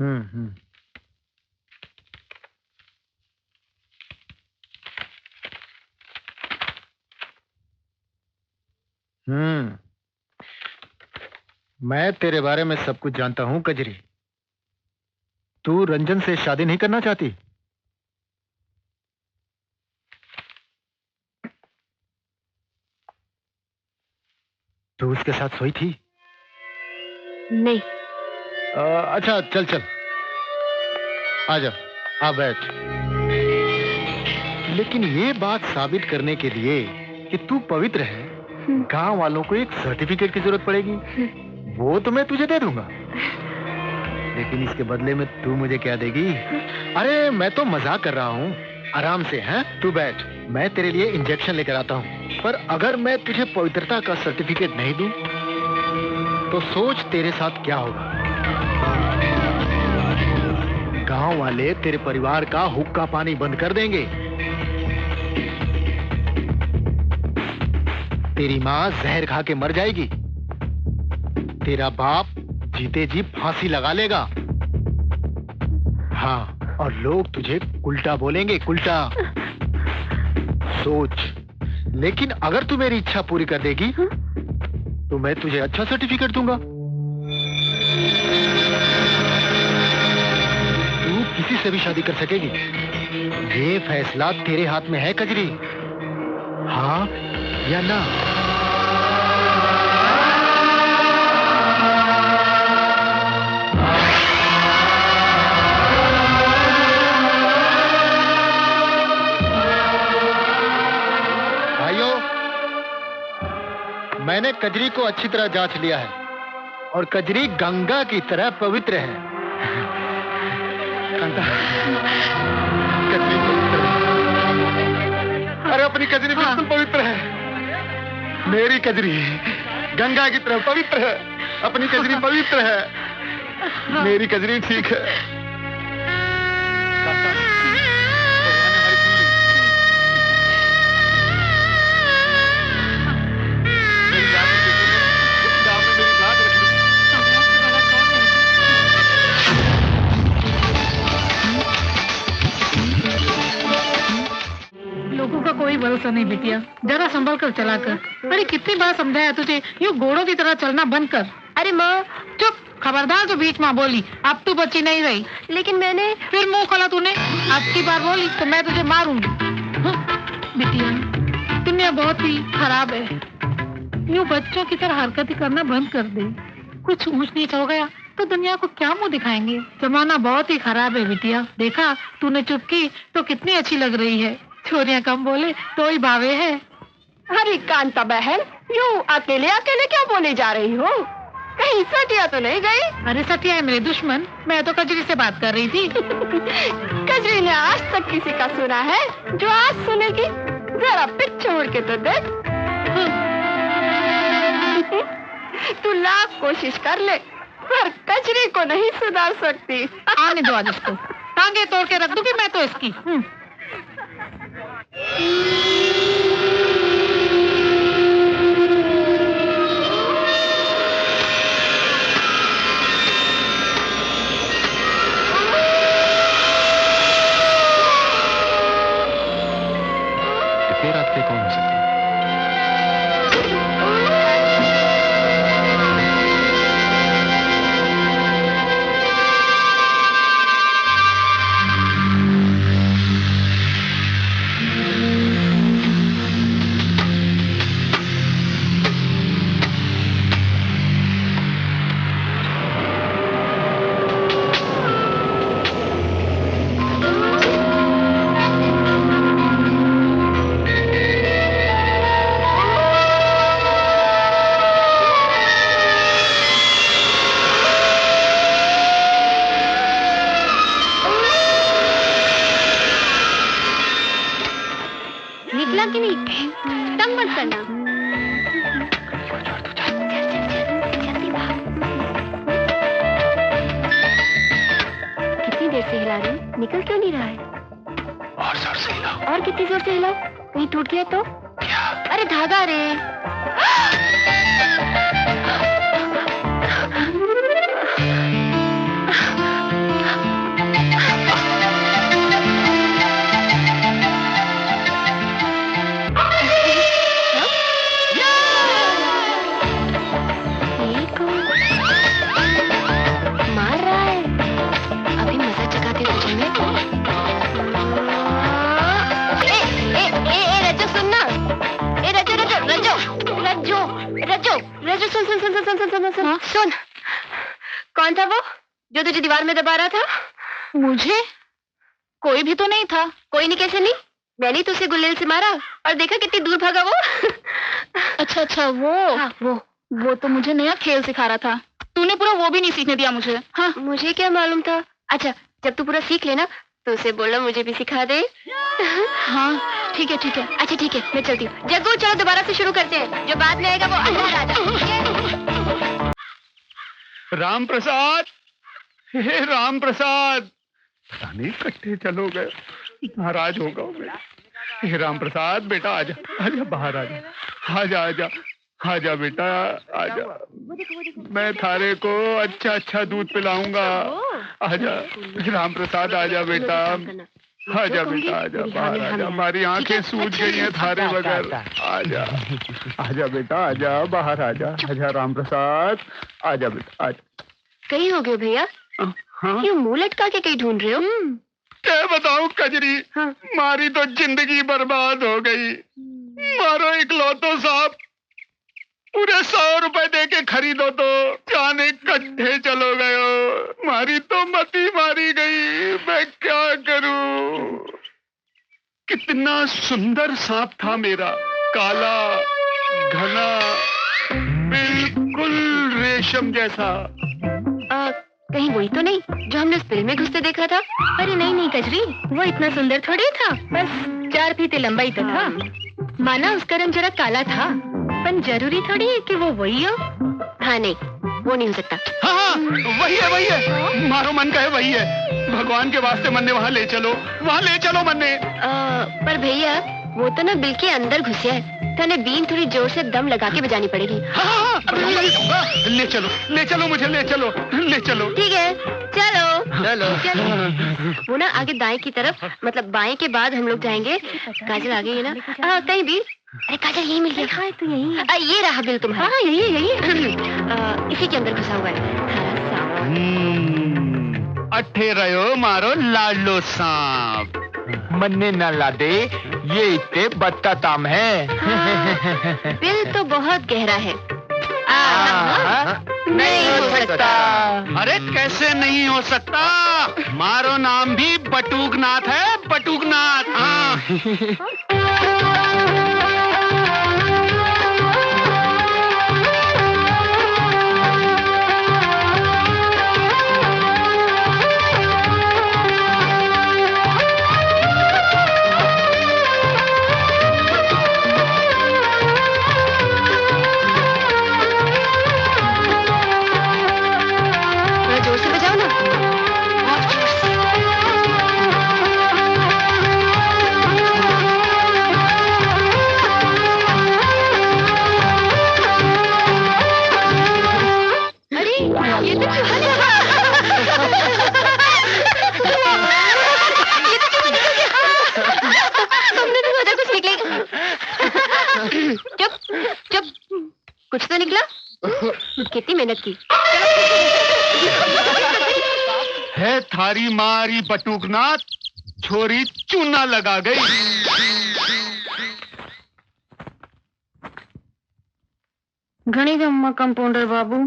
हम्म। हम्म। मैं तेरे बारे में सब कुछ जानता हूं कजरी। तू रंजन से शादी नहीं करना चाहती? तू उसके साथ सोई थी? नहीं। अच्छा चल चल, आ जा, आ बैठ। लेकिन ये बात साबित करने के लिए कि तू पवित्र है, गांव वालों को एक सर्टिफिकेट की जरूरत पड़ेगी। वो तो मैं तुझे दे दूंगा, लेकिन इसके बदले में तू मुझे क्या देगी? अरे मैं तो मजाक कर रहा हूँ, आराम से। हैं, तू बैठ, मैं तेरे लिए इंजेक्शन लेकर आता हूँ। पर अगर मैं तुझे पवित्रता का सर्टिफिकेट नहीं दूं, तो सोच तेरे साथ क्या होगा। गांव वाले तेरे परिवार का हुक्का पानी बंद कर देंगे। तेरी माँ जहर खा के मर जाएगी। तेरा बाप जीते जी फांसी लगा लेगा। हाँ, और लोग तुझे उल्टा बोलेंगे, उल्टा। सोच, लेकिन अगर तू मेरी इच्छा पूरी कर देगी तो मैं तुझे अच्छा सर्टिफिकेट दूंगा। तू किसी से भी शादी कर सकेगी। ये फैसला तेरे हाथ में है कजरी, हाँ या ना। भाइयों, मैंने कजरी को अच्छी तरह जांच लिया है और कजरी गंगा की तरह पवित्र है। गंगा, कजरी पवित्र है। अरे अपनी कजरी बिल्कुल पवित्र है। मेरी कजरी गंगा की तरह पवित्र है। अपनी कजरी पवित्र है। मेरी कजरी ठीक है। लोगों का कोई भरोसा नहीं बिटिया, जरा संभल कर चला कर। अरे कितनी बार समझाया तुझे, यूं घोड़ों की तरह चलना बंद कर। अरे माँ, चुप, खबरदार जो बीच में बोली। अब तू बच्ची नहीं रही। लेकिन मैंने। फिर मुंह खोला तूने। अब की बार बोली तो मैं तुझे मारूंगी। बिटिया, दुनिया बहुत ही खराब है। यूं बच्चों की तरह हरकतें करना बंद कर दे। कुछ ऊंच नीच हो गया तो दुनिया को क्या मुंह दिखाएंगे। जमाना बहुत ही खराब है बिटिया। देखा, तूने चुप की तो कितनी अच्छी लग रही है। छोरियां कम बोले तो ही भावे है। अरे कांता बहन, यूं अकेले अकेले क्या बोले जा रही हो? कहीं सटिया तो नहीं गई? अरे सटिया है मेरे दुश्मन, मैं तो कजरी से बात कर रही थी। कजरी ने आज तक किसी का सुना है? जो आज सुनेगी, जरा पीछे मुड़ के तो देख। तू लाख कोशिश कर ले, पर कजरी को नहीं सुधार सकती। आने दो आज इसको, टांगे तोड़ के रख दूंगी मैं तो इसकी। इतनी रात पे कौन हो सकता है? निकला कि नहीं? तंग मत करना। कितनी देर से हिला रही हूँ, निकल क्यों नहीं रहा है? और जोर से हिलाओ। और कितनी जोर से हिलाओ? कहीं टूट गया तो? क्या? अरे धागा रे। रज्जो रज्जो सुन सुन सुन सुन सुन सुन सुन सुन सुन। कौन था वो जो तुझे दीवार में दबा रहा था? मुझे कोई भी तो नहीं था। कोई नहीं कैसे नहीं? मैंने तो उसे गुल्लेल से मारा और देखा कितनी दूर भागा वो। अच्छा वो हाँ, वो तो मुझे नया खेल सिखा रहा था। तूने पूरा वो भी नहीं सीखने दिया मुझे। हाँ मुझे क्या मालूम था। अच्छा जब तू पूरा सीख लेना तो उसे बोलना मुझे भी सिखा दे। हाँ ठीक है ठीक है। अच्छा ठीक है मैं चलती हूँ। जग्गू चलो दोबारा से शुरू करते हैं। जो बाद में आएगा वो अंदर आ जाए। राम प्रसाद, हे राम प्रसाद, पता नहीं कट्टे चलो गए, नाराज होगा मैं। हे राम प्रसाद बेटा आजा, आजा बाहर आजा, आजा आजा आजा बेटा आजा, मैं थारे को अच्छा अच्छा दूध पिलाऊंगा। आजा राम प्रसाद आजा बेटा, आजा बेटा आजा बाहर आजा, हमारी आंखें सूज गई हैं थारे बगैर। आजा आजा बेटा आजा बाहर आजा, आजा राम प्रसाद आजा बेटा आजा। कहीं हो गए भैया? हाँ? क्यों मुंह लटका के कहीं ढूंढ रहे हो? क्या बताऊं कजरी, हाँ। मारी तो जिंदगी बर्बाद हो गई। मारो इकलौतो साहब, पूरे 100 रुपए दे के खरीदो तो जाने कट्ठे चलो गयो। मारी तो मती मारी गई, मैं क्या करूं। कितना सुंदर सांप था मेरा, काला घना बिल्कुल रेशम जैसा। कहीं वही तो नहीं जो हमने उस फिल्म में घुसते देखा था? अरे नहीं नहीं कजरी, वो इतना सुंदर थोड़ी था, बस 4 फीट लंबा ही तो था। माना उसका रंग जरा काला था, पर जरूरी थोड़ी है कि वो वही हो। हाँ नहीं वो नहीं हो सकता। हाँ वही है, मारो मन का है वही है। भगवान के वास्ते मन्ने वहाँ ले चलो, वहाँ ले चलो मन्ने। पर भैया वो तो ना बिल के अंदर घुसे है, तने बीन थोड़ी जोर से दम लगा के बजानी पड़ेगी। हाँ, ले चलो मुझे, ले चलो। ठीक है चलो चलो। वो ना आगे दाएं की तरफ, मतलब बाएं के बाद हम लोग जाएंगे। काजल आ गई है ना? कहीं भी? अरे काजल यही मिल गया। हाँ तो यही ये रहा बिल तुम्हारा। हाँ यही इसी के अंदर घुसा हुआ है। अट्ठे रहो मारो लाडलो सांप, मन्ने न ला दे, ये इतने बत्ता ताम है। बिल तो बहुत गहरा है। नहीं हो सकता। अरे कैसे नहीं हो सकता, मारो नाम भी बटुकनाथ है, बटुकनाथ। जोर से बजाओ ना, बहुत जोर से। अरे ये तो चूहा निकला। ये तो चूहा निकल गया। हमने तो सोचा कुछ निकलेगा। चुप कुछ तो निकला। कितनी मेहनत की। है थारी मारी बटुकनाथ, छोरी चूना लगा गई। घणी गम्मा कंपाउंडर बाबू।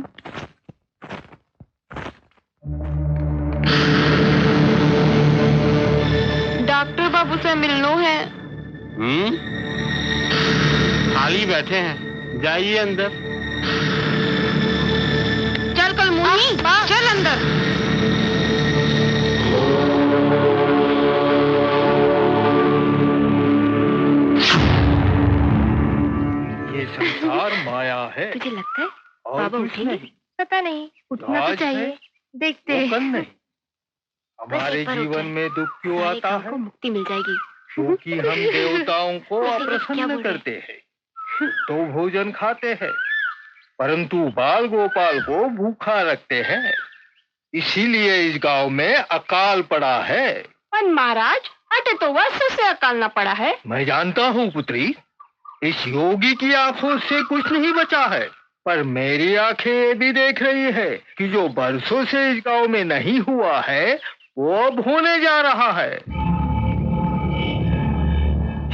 डॉक्टर बाबू से मिलनो है। खाली बैठे हैं, जाइए अंदर। चल कल मुनी, चल अंदर। ये संसार माया है। तुझे लगता है और बाबा कुछ उठेंगे? नहीं। पता नहीं, उठना तो आज चाहिए। है, देखते वो कल नहीं। हमारे एक बार जीवन उठे, में दुख क्यों सारे आता काम है? को मुक्ति मिल जाएगी। क्योंकि हम देवताओं को क्या अप्रसन्न बोल रहे? करते हैं, तो भोजन खाते हैं, परंतु बाल गोपाल को भूखा रखते हैं। इसीलिए इस गांव में अकाल पड़ा है। पर महाराज हटे तो वर्षों से अकालना पड़ा है। मैं जानता हूँ पुत्री, इस योगी की आंखों से कुछ नहीं बचा है, पर मेरी आंखें ये भी देख रही है कि जो बरसों से इस गांव में नहीं हुआ है वो अब होने जा रहा है।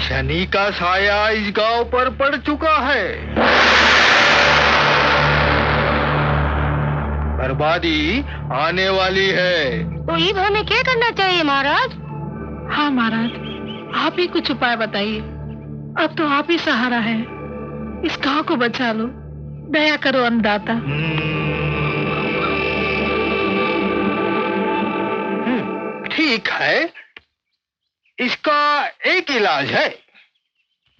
शनि का साया इस गांव पर पड़ चुका है। बर्बादी आने वाली है। तो अब हमें क्या करना चाहिए महाराज? हाँ महाराज, आप ही कुछ उपाय बताइए। अब तो आप ही सहारा है, इस गांव को बचा लो, दया करो अन्नदाता। ठीक है, इसका एक इलाज है।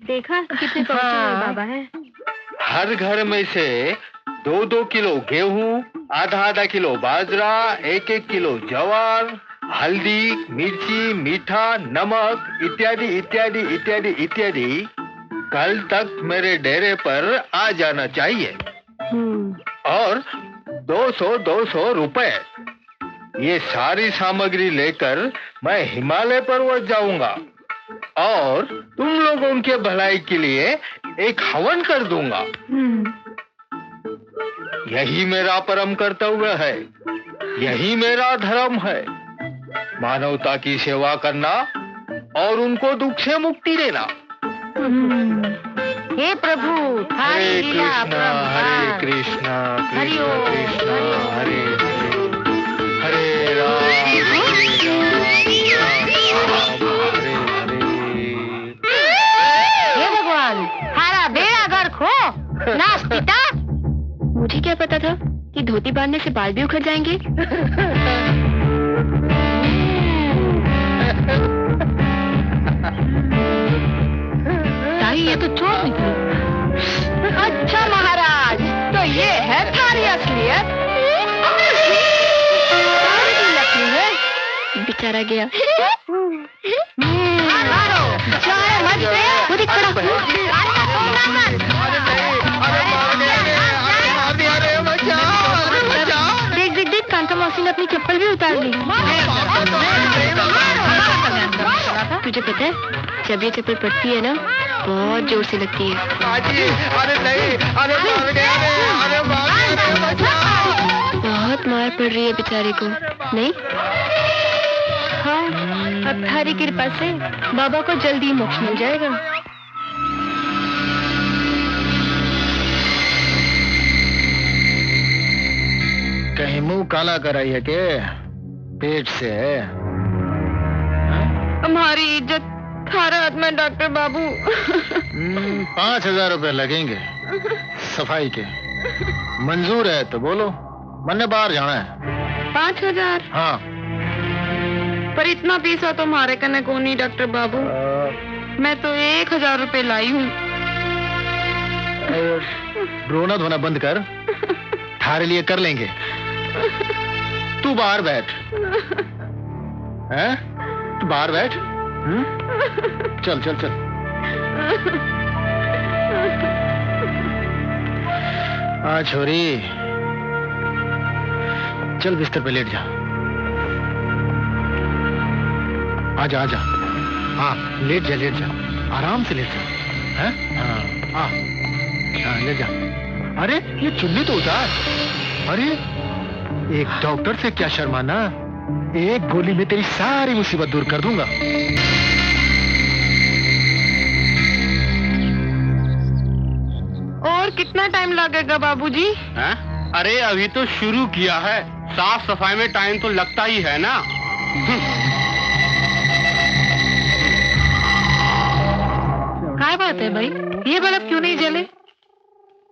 देखा कितने पहुंचे हुए बाबा हैं। हर घर में से 2-2 किलो गेहूं, आधा किलो बाजरा, 1-1 किलो ज्वार, हल्दी, मिर्ची, मीठा, नमक इत्यादि इत्यादि इत्यादि इत्यादि कल तक मेरे डेरे पर आ जाना चाहिए। और 200 रुपए, ये सारी सामग्री लेकर मैं हिमालय पर्वत जाऊंगा और तुम लोगों के भलाई के लिए एक हवन कर दूंगा। यही मेरा परम कर्तव्य है, यही मेरा धर्म है, मानवता की सेवा करना और उनको दुख से मुक्ति देना। हे प्रभु, हरे कृष्णा हरे कृष्णा कृष्ण कृष्ण हरे हरे, हरे राम हरे हरे। हे भगवान, हमारा बेड़ा गर्क हो नाश पिता। मुझे क्या पता था कि धोती बांधने से बाल भी उखड़ जाएंगे। ताई, ये तो चोर निकले। अच्छा महाराज, तो ये है थारी असलियत। लकड़ी है, बेचारा गया। देख देख देख, कांता मौसी ने अपनी चप्पल भी उतार ली। तुझे पता है, जब ये चप्पल पड़ती है ना, बहुत जोर से लगती है। बहुत मार पड़ रही है बेचारे को, नहीं? हाँ, अब थारी कृपा से बाबा को जल्दी मोक्ष मिल जाएगा। कहीं मुंह काला कराई है के पेट से है? हमारी इज्जत थारे हाथ में डॉक्टर बाबू। 5,000 रुपए लगेंगे सफाई के। मंजूर है तो बोलो, मैंने बाहर जाना है। 5,000? हाँ। पर इतना पैसा तो हमारे कने को नहीं डॉक्टर बाबू। मैं तो 1,000 रुपए लाई हूँ। रोना धोना बंद कर, थारे लिए कर लेंगे। तू बाहर बैठ। हैं? तू बाहर बैठ। चल चल चल। आ छोरी, चल बिस्तर पे लेट जा। आजा आजा। हाँ, लेट जा लेट जा, आराम से लेट जा। हैं? हाँ, हाँ लेट जा। अरे ये चुन्नी तो उतार। अरे एक डॉक्टर से क्या शर्माना, एक गोली में तेरी सारी मुसीबत दूर कर दूंगा। और कितना टाइम लगेगा बाबूजी? हैं? अरे अभी तो शुरू किया है, साफ सफाई में टाइम तो लगता ही है ना। क्या बात है भाई, ये बल्ब क्यों नहीं जले?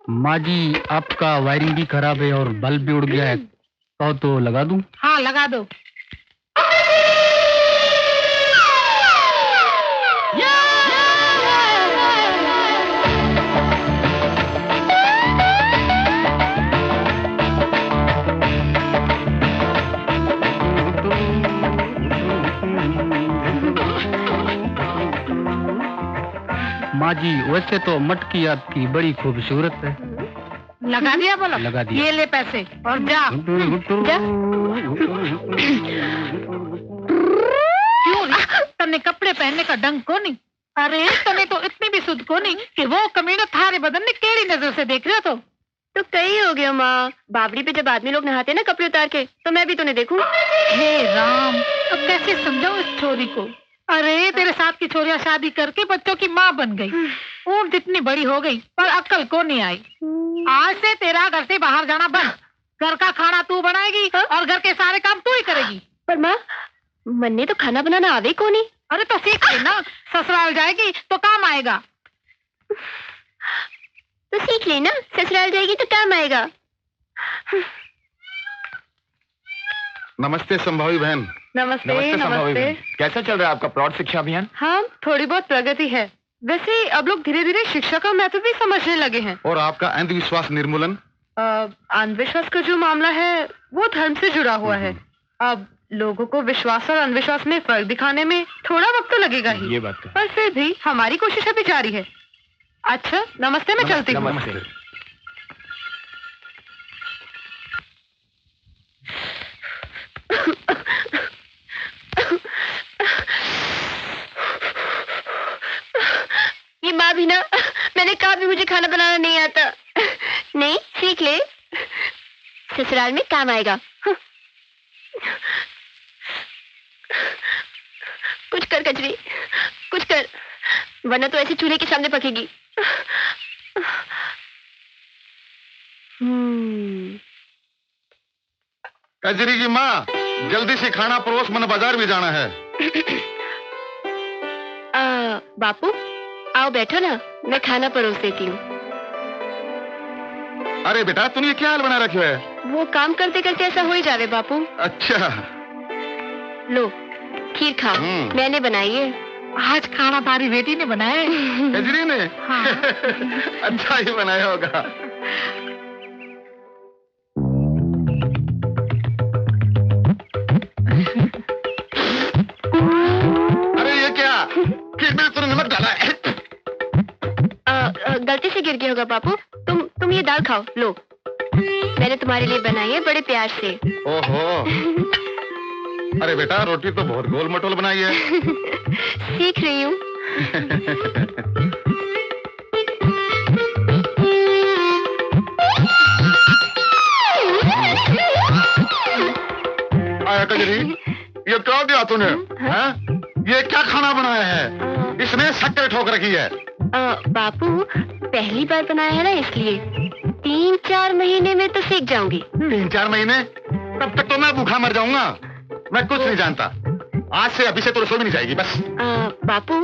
माँ जी, आपका वायरिंग भी खराब है और बल्ब भी उड़ गया है, तो लगा दूं? हाँ लगा दो। माँ जी, वैसे तो मटकी आपकी बड़ी खूबसूरत है। लगा दिया बल्ब? लगा दिया। ये ले पैसे और जा। क्यों तने कपड़े पहनने का ढंग को नहीं? अरे तने तो इतनी भी सुध को नहीं कि वो कमीना थारे बदन ने केड़ी नजर से देख रहे हो। तो कई हो गया माँ, बावड़ी पे जब आदमी लोग नहाते ना कपड़े उतार के, तो मैं भी तो नहीं देखूं। हे राम, अब कैसे समझाऊं इस छोरी को? अरे तेरे साथ की छोरियां शादी करके बच्चों की माँ बन गई, ऊँट जितनी बड़ी हो गई, पर अक्ल को नहीं आई। आज से तेरा घर से बाहर जाना बंद। घर का खाना तू बनाएगी और घर के सारे काम तू ही करेगी। पर माँ, मन ने तो खाना बनाना आवे को नहीं। अरे तो सीख लेना, ससुराल जाएगी तो काम आएगा। तो सीख लेना, ससुराल जाएगी तो काम आएगा। नमस्ते संभावी बहन। नमस्ते नमस्ते। कैसा चल रहा है आपका प्रौढ़ शिक्षा अभियान? हाँ, थोड़ी बहुत प्रगति है। वैसे अब लोग धीरे धीरे शिक्षा का महत्व भी समझने लगे हैं। और आपका अंधविश्वास निर्मूलन? अंधविश्वास का जो मामला है वो धर्म से जुड़ा हुआ है। अब लोगों को विश्वास और अंधविश्वास में फर्क दिखाने में थोड़ा वक्त तो लगेगा ही। ये बात है। पर फिर भी हमारी कोशिश अभी जारी है। अच्छा, नमस्ते, मैं चलती हूँ। नमस्ते। ये माँ भी ना, मैंने कहा भी मुझे खाना बनाना नहीं आता। नहीं, सीख ले, ससुराल में काम आएगा। कुछ कर कजरी, कुछ कर, वरना तो ऐसे चूल्हे के सामने पकेगी। कजरी की माँ, जल्दी से खाना परोस, मन बाजार भी जाना है। बापू आओ बैठो ना, मैं खाना परोस देती हूँ। अरे बेटा, तूने ये क्या हाल बना रखे है? वो काम करते करते ऐसा हो ही जावे बापू। अच्छा, लो खीर खाओ, मैंने बनाई है। आज खाना तारी बेटी ने बनाया है। कजरी ने? हाँ। अच्छा ही बनाया होगा। अरे ये क्या, खीर में तूने नमक डाला है? गलती से गिर गया होगा बापू। तुम ये दाल खाओ, लो, मैंने तुम्हारे लिए बनाई है बड़े प्यार से। ओहो, अरे बेटा, रोटी तो बहुत गोल मटोल बनाई है। सीख रही हूँ। आया कजरी, ये क्या दिया तूने? हाँ? ये क्या खाना बनाया है? इसने शक्कर ठोक रखी है। बापू, पहली बार बनाया है ना, इसलिए 3-4 महीने में तो सीख जाऊंगी। 3-4 महीने? तब तक तो मैं भूखा मर जाऊंगा। मैं कुछ नहीं जानता। आज से अभी से तो रसोई में नहीं जाएगी बस। बापू,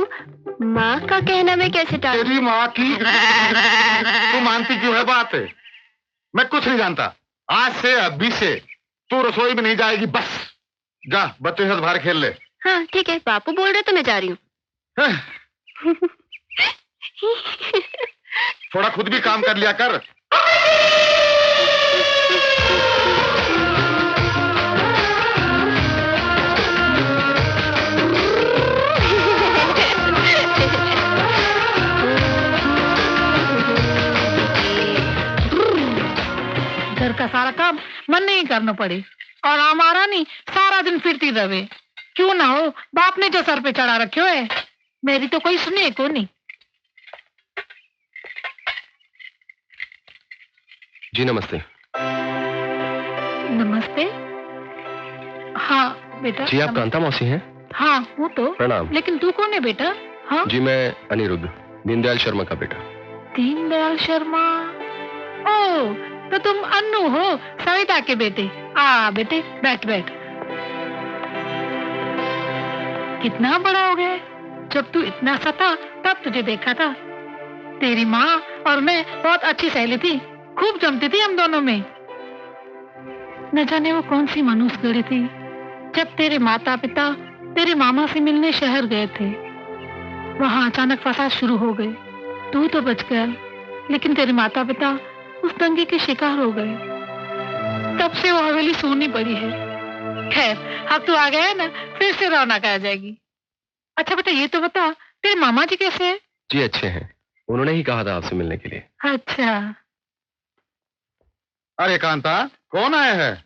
माँ का कहना मैं कैसे टालूं? तेरी माँ की तू मानती क्यों है बात? मैं कुछ नहीं जानता। आज से अभी से तू रसोई में नहीं जाएगी बस। जा, बच्चे के साथ बाहर खेल ले। हाँ ठीक है, बापू बोल रहे तो मैं जा रही हूँ। थोड़ा खुद भी काम कर लिया कर। घर का सारा काम मन नहीं करना पड़े और हमारा नहीं सारा दिन फिरती रहे। क्यों ना हो, बाप ने जो सर पे चढ़ा रखे है, मेरी तो कोई सुने को नहीं। जी नमस्ते। नमस्ते। हाँ बेटा। जी आप कांता मौसी हैं? हाँ हूँ तो। प्रणाम। लेकिन तू कौन है बेटा? हाँ जी मैं अनिरुद्ध, दीनदयाल शर्मा का बेटा। दीनदयाल शर्मा? ओ, तो तुम अन्नू हो, सविता के बेटे। आ बेटे, बैठ बैठ। कितना बड़ा हो गया। जब तू इतना सा था तब तुझे देखा था। तेरी माँ और मैं बहुत अच्छी सहेली थी, खूब जमती थी हम दोनों में। न जाने वो कौन सी मानुस गढ़ी थी जब तेरे माता पिता तेरे मामा से मिलने शहर गए थे। वहां अचानक फसाद शुरू हो गए। तू तो बच गया, लेकिन तेरे माता पिता उस दंगे के शिकार हो गए। तब से वो हवेली सूनी पड़ी है। खैर, अब तू आ गया है ना, फिर से रौनक आ जाएगी। अच्छा बेटा, ये तो बता, तेरे मामा जी कैसे हैं? जी अच्छे हैं, उन्होंने ही कहा था आपसे मिलने के लिए। अच्छा। अरे कांता, कौन आया है?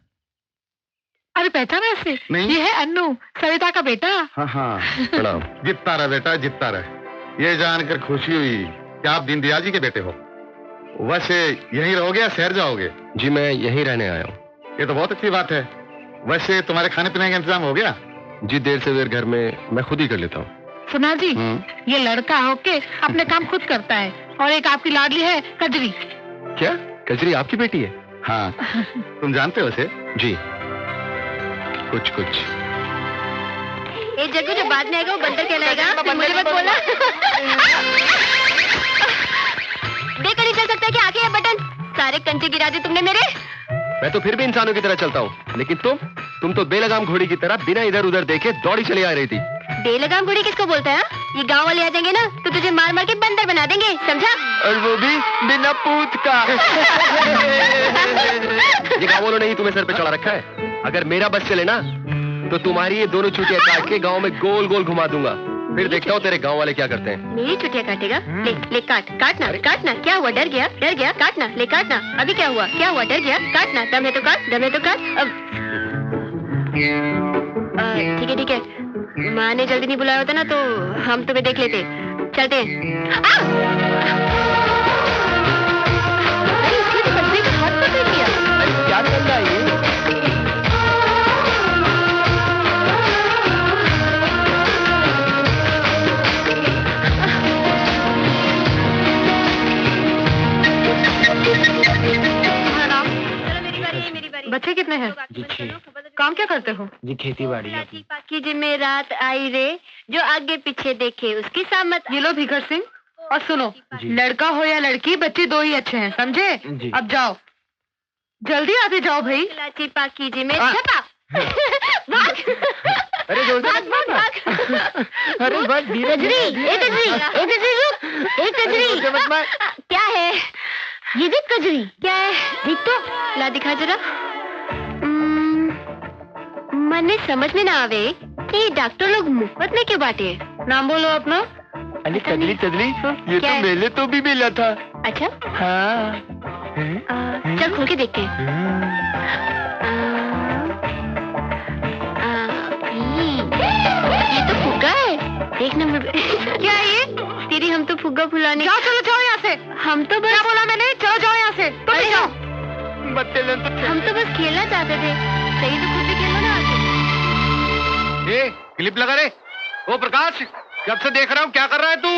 अरे पहचाना ऐसे? नहीं। ये है अन्नू, सविता का बेटा। हाँ हाँ, प्रणाम। जितना रहे बेटा, जितना रहे। ये जानकर खुशी हुई कि आप दीनदयाल जी के बेटे हो। वैसे यहीं रहोगे या शहर जाओगे? जी मैं यहीं रहने आया हूँ। ये तो बहुत अच्छी बात है। वैसे तुम्हारे खाने पीने का इंतजाम हो गया? जी देर से देर घर में मैं खुद ही कर लेता हूँ। सुना जी, ये लड़का होके अपने काम खुद करता है। और एक आपकी लाडली है कजरी। क्या कजरी आपकी बेटी है? हाँ, तुम जानते हो उसे? जी, कुछ कुछ। ए जग्गू, जो बाद में आएगा वो बंदर कहलाएगा, तुम मुझे मत बोला। देखकर नहीं चल सकता कि आगे ये बटन, सारे कंचे गिरा दिए तुमने मेरे। मैं तो फिर भी इंसानों की तरह चलता हूँ, लेकिन तुम तो बेलगाम घोड़ी की तरह बिना इधर उधर देखे दौड़ी चली आ रही थी। बेलगाम घोड़ी किसको बोलता है? ये गांव वाले आ जाएंगे ना तो तुझे मार मार के बंदर बना देंगे, समझा? और वो भी बिना पूत का। ये गाँव वालों ने ही तुम्हें सर पे चढ़ा रखा है। अगर मेरा बस चले ना तो तुम्हारी ये दोनों चुटियां काट के गांव में गोल गोल घुमा दूंगा। फिर देखता हूँ तेरे गांव वाले क्या करते हैं। मेरी चुटिया काटेगा? ले काटना काटना। क्या हुआ? डर गया? काटना, ले काटना। अभी क्या हुआ? डर गया? काटना। दम है तो काट। अब ठीक है। माँ ने जल्दी नहीं बुलाया होता ना तो हम तुम्हें देख लेते। चलते हैं। हाथ पकड़ लिया। क्या चल रहा है ये? बच्चे कितने हैं? जी 6। काम क्या करते हो? जी खेती बाड़ी है। की जिम्मे रात आई रे, जो आगे पीछे देखे उसकी सामत। ये लो भीखर सिंह, और सुनो, जी। लड़का हो या लड़की, बच्चे दो ही अच्छे हैं, समझे? जी। अब जाओ, जल्दी आते जाओ भाई। लाची पाकी जिम्मे छपा। भाग। अरे जोर से भाग। अरे बस धीरे कजरी। क्या है ये? देख कजरी क्या है? देख तो, ला दिखा जरा। मन में समझ में ना आवे कि डॉक्टर लोग मुफ्त में क्यों बांटे। नाम बोलो अपना। अरे कजली ये क्या तो है? मेले तो भी मिला था। अच्छा, हाँ। चल खोल के देखते हैं। ये तो फुग्गा है, देख ना। क्या है ये? तेरी हम तो फुग्गा फुलाने। जाओ, चलो जाओ यहाँ से। हम तो बस, क्या बोला मैंने? चलो जाओ यहाँ से। तुम भी जाओ। हम तो बस खेलना चाहते थे। सही तो खुद भी खेलो ना आके। ए, क्लिप लगा रे। ओ प्रकाश, कब से देख रहा हूँ, क्या कर रहा है तू?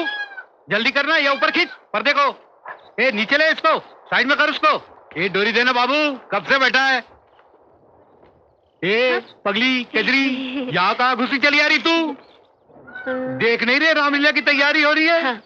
जल्दी करना, या ऊपर खींच पर्दे को। ए नीचे ले इसको, साइड में कर उसको। ए डोरी देना बाबू, कब से बैठा है? ए पगली कजरी, यहाँ कहाँ घुसी चली आ रही तू? देख नहीं रहे रामलीला की तैयारी हो रही है? हाँ।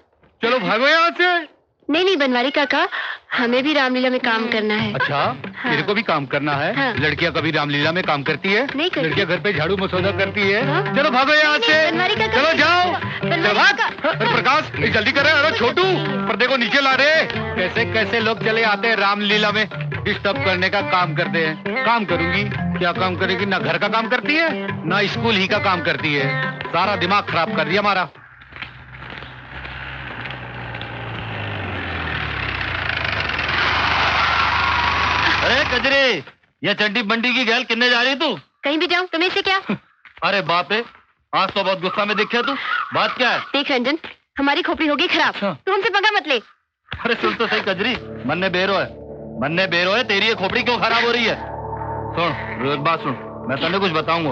चलो भागो यहाँ से। नहीं बनवारी काका, हमें भी रामलीला में काम करना है। अच्छा, तेरे को भी काम करना है? हाँ। लड़कियाँ कभी रामलीला में काम करती है? नहीं करती। लड़कियाँ घर पे झाड़ू मसौदा करती है? हाँ। चलो भागो यहाँ नहीं, से। बनवारी काका। चलो जाओ, बनवारी चल भाग। काका। अरे प्रकाश, जल्दी कर। अरे छोटू, पर्दे को नीचे ला रे। कैसे कैसे लोग चले आते हैं रामलीला में, डिस्टर्ब करने का काम करते हैं। काम करूंगी? क्या काम करेगी? ना घर का काम करती है, ना स्कूल ही का काम करती है। सारा दिमाग खराब कर दिया हमारा। अरे कजरे, ये चंडी बंडी की गैल किन्ने जा रही तू? कहीं भी जाऊं तुम्हें से क्या? अरे बाप रे, आज तो बहुत गुस्सा में दिखे तू। बात क्या है? देख रंजन, हमारी खोपड़ी होगी खराब। अच्छा। तू हमसे पंगा मत ले। अरे सुन तो सही कजरी, मन्ने बेरो है। तेरी ये खोपड़ी क्यों खराब हो रही है? सुन, एक बात सुन, मैं तन्ने कुछ बताऊंगा।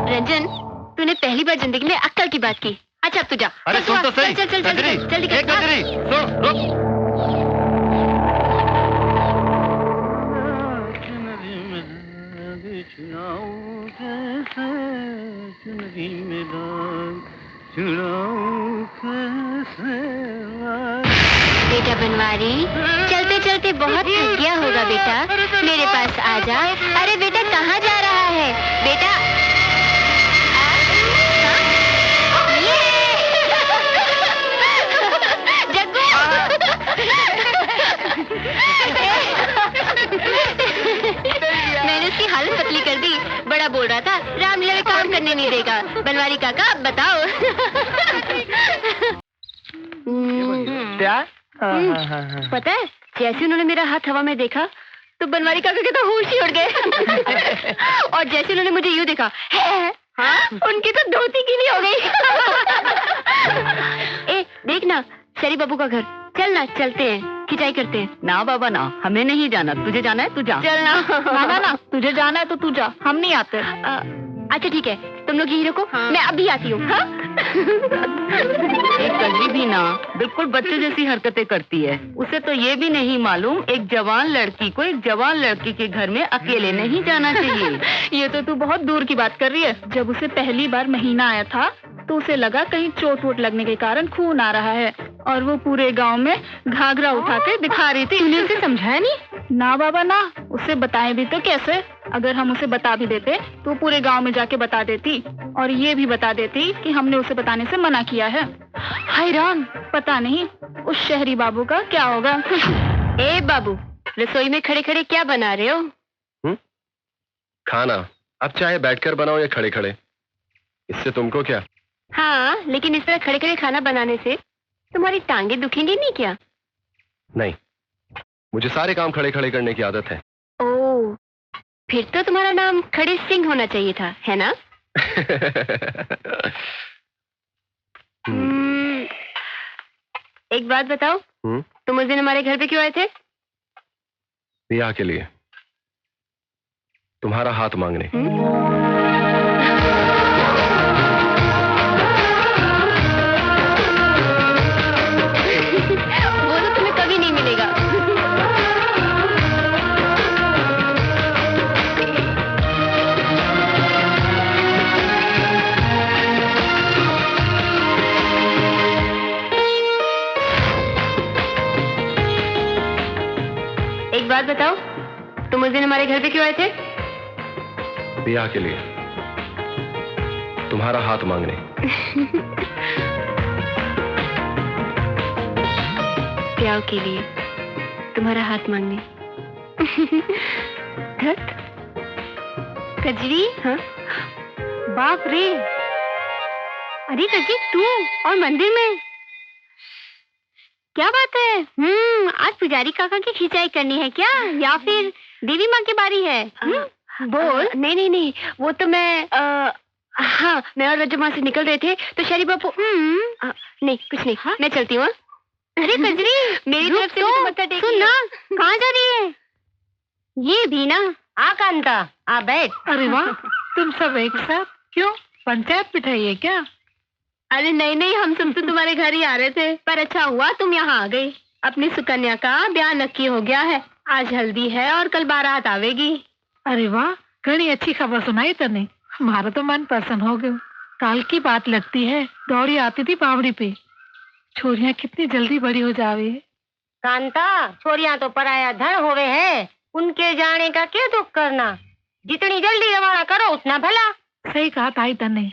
रंजन, तूने पहली बार जिंदगी में अक्कल की बात की। अच्छा अब तू जा। अरे चल, सुन तो चल, सही चल, चल, जल्दी कजरी, कर, जल्दी कर। ए कजरी, सुन रुक। बेटा बनवारी, चलते चलते बहुत थक गया होगा बेटा, मेरे पास आ जा। अरे बेटा कहाँ जा रहा है बेटा? मैंने उसकी हालत पतली कर दी। बड़ा बोल रहा था रामलीला में काम करने नहीं देगा। बनवारी काका अब बताओ। क्या? पता है, जैसे उन्होंने मेरा हाथ हवा में देखा तो बनवारी काका के तो होश ही उड़ गए। और जैसे उन्होंने मुझे यूं देखा, हाँ, उनकी तो धोती गीली हो गई। ए देख ना, शरी बाबू का घर। चल ना, चलते हैं, खिंचाई करते हैं। ना बाबा ना, हमें नहीं जाना। तुझे जाना है तू जा। चल ना। ना, तुझे जाना है तो तू जा, हम नहीं आते। अच्छा ठीक है, तुम लोग यही रुको। हाँ। मैं अभी आती हूँ। हाँ? कजरी भी ना बिल्कुल बच्चे जैसी हरकतें करती है। उसे तो ये भी नहीं मालूम एक जवान लड़की को एक जवान लड़के के घर में अकेले नहीं जाना चाहिए। ये तो तू बहुत दूर की बात कर रही है। जब उसे पहली बार महीना आया था तो उसे लगा कहीं चोट वोट लगने के कारण खून आ रहा है और वो पूरे गांव में घाघरा उठा के दिखा रही थी। तूने उसे समझाया नहीं? ना बाबा ना, उसे बताए भी तो कैसे? अगर हम उसे बता भी देते तो पूरे गांव में जाके बता देती और ये भी बता देती कि हमने उसे बताने से मना किया है। हैरान, पता नहीं उस शहरी बाबू का क्या होगा। ए बाबू, रसोई में खड़े खड़े क्या बना रहे हो? खाना। अब चाहे बैठकर बनाओ या खड़े खड़े, इससे तुमको क्या? हाँ, लेकिन इस तरह खड़े खड़े खाना बनाने से तुम्हारी टांगे दुखेंगी नहीं क्या? नहीं, मुझे सारे काम खड़े खड़े करने की आदत है। ओह, फिर तो तुम्हारा नाम खड़े सिंह होना चाहिए था, है ना? एक बात बताओ, तुम उस दिन हमारे घर पे क्यों आए थे? ब्याह के लिए, तुम्हारा हाथ मांगने। वो तो तुम्हें कभी नहीं मिलेगा। एक बात बताओ, तुम उस दिन हमारे घर पे क्यों आए थे? ब्याह के लिए, तुम्हारा हाथ मांगने। ब्याह के लिए, तुम्हारा हाथ मांगने। धत कजरी। हाँ बाप रे, अरे कजरी तू और मंदिर में, क्या बात है? आज पुजारी काका की खिंचाई करनी है क्या, या फिर देवी माँ की बारी है? बोल। नहीं, वो तो मैं हाँ, मैं और रजमा से निकल रहे थे तो शरी बापू। नहीं कुछ नहीं। हाँ? मैं चलती हूँ। अरे कजरी, मेरी तरफ से तो मत्था टेकी। सुन ना, कहाँ जा रही है? ये भी ना। आ कांता, आ बैठ। अरे वाह, तुम सब एक साथ? क्यों, पंचायत बिठाई है क्या? अरे नहीं, हम सब तो तुम्हारे घर ही आ रहे थे, पर अच्छा हुआ तुम यहाँ आ गई। अपनी सुकन्या का ब्याह नक्की हो गया है। आज हल्दी है और कल बारात आवेगी। अरे वाह, घनी अच्छी खबर सुनाई तने। हमारा तो मन प्रसन्न हो गया। काल की बात लगती है, दौड़ी आती थी बावड़ी पे। छोरियां कितनी जल्दी बड़ी हो जावे। कांता, छोरियां तो पराया धन होवे है, उनके जाने का क्या दुख करना। जितनी जल्दी रवाना करो उतना भला। सही कहा ताई तने,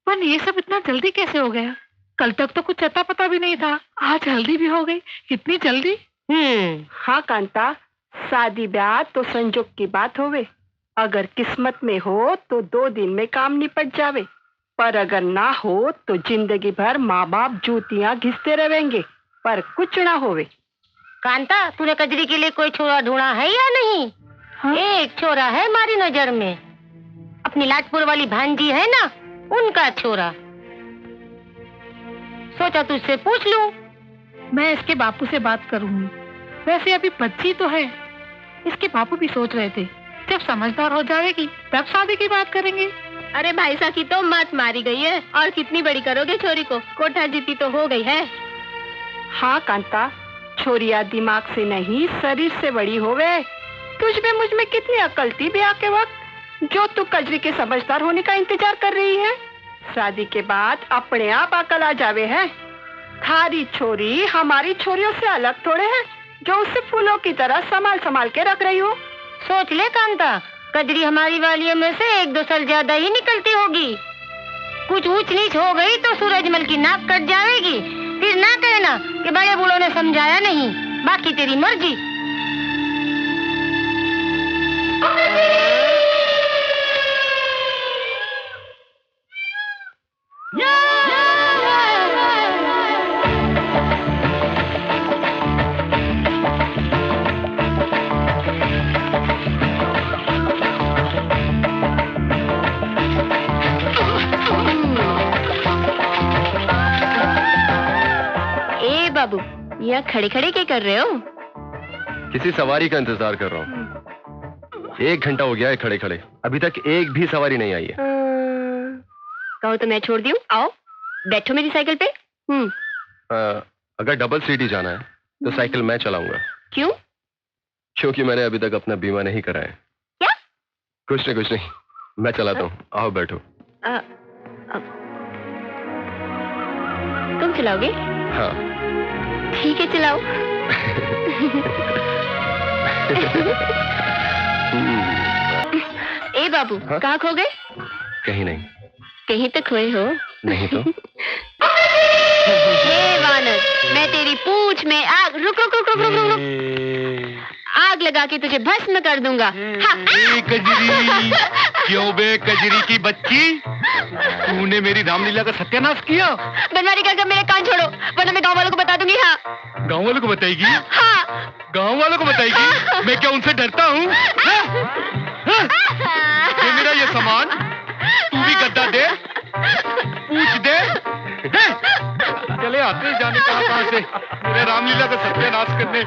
पर ये सब इतना जल्दी कैसे हो गया? कल तक तो कुछ अता पता भी नहीं था, आज हल्दी भी हो गई, कितनी जल्दी। हाँ कांता, शादी ब्याह तो संजोग की बात होवे। अगर किस्मत में हो तो 2 दिन में काम निपट जावे, पर अगर ना हो तो जिंदगी भर माँ बाप जूतियां घिसते रहेंगे, पर कुछ ना होवे। कांता, तूने कजरी के लिए कोई छोरा ढूंढा है या नहीं? हाँ? एक छोरा है हमारी नजर में, अपनी लाटपुर वाली भांजी है ना, उनका छोरा। सोचा तुझसे पूछ लूं। मैं इसके बापू से बात करूंगी। वैसे अभी बच्ची तो है। इसके बापू भी सोच रहे थे जब समझदार हो जाएगी तब शादी की बात करेंगे। अरे भाई साहब की तो मत मारी गई है, और कितनी बड़ी करोगे छोरी को, कोठा जीती तो हो गई है। हाँ कांता, छोरिया दिमाग से नहीं शरीर से बड़ी होवे। तुझ में मुझ में कितनी अकल थी ब्याह के वक्त, जो तू कजरी के समझदार होने का इंतजार कर रही है। शादी के बाद अपने आप अकल आ जावे है। थारी छोरी हमारी छोरियों से अलग थोड़े है, जो उसे फूलों की तरह संभाल के रख रही हो। सोच ले कांता, कजरी हमारी वालियों में से 1-2 साल ज्यादा ही निकलती होगी। कुछ ऊंच नीच हो गई तो सूरजमल की नाक कट जाएगी। फिर ना कहना कि बड़े बूढ़ों ने समझाया नहीं, बाकी तेरी मर्जी। बाबू, यहाँ खड़े खड़े क्या कर रहे हो? किसी सवारी का इंतजार कर रहा हूँ। 1 घंटा हो गया है खड़े खड़े, अभी तक एक भी सवारी नहीं आई है। कहो तो मैं छोड़ दूं? आओ बैठो मेरी साइकिल पे। अगर डबल सीटी जाना है तो साइकिल मैं चलाऊंगा। क्यों? क्योंकि मैंने अभी तक अपना बीमा नहीं कराया। क्या? कुछ नहीं, मैं चलाता हूँ। आओ बैठो। तुम चलाओगे? हाँ। ठीक है, चलाओ। ए बाबू, हाँ? कहाँ खो गए? कहीं नहीं। कहीं तो खोए हो। नहीं तो। हे वानर, मैं तेरी पूंछ में आग रुक। आग लगा के तुझे भस्म कर दूंगा। कजरी, क्यों बे कजरी की बच्ची, तूने मेरी रामलीला का सत्यानाश किया। बनवारी काका, मेरे कान छोड़ो वरना मैं गांव वालों को बता दूंगी। हाँ। गांव वालों को बताएगी? हाँ। गांव वालों को बताएगी? मैं क्या उनसे डरता हूँ? ये मेरा ये सामान, तू भी गद्दा दे, पूछ दे। चले आते जाने कहां से मेरे रामलीला का सत्यानाश करने।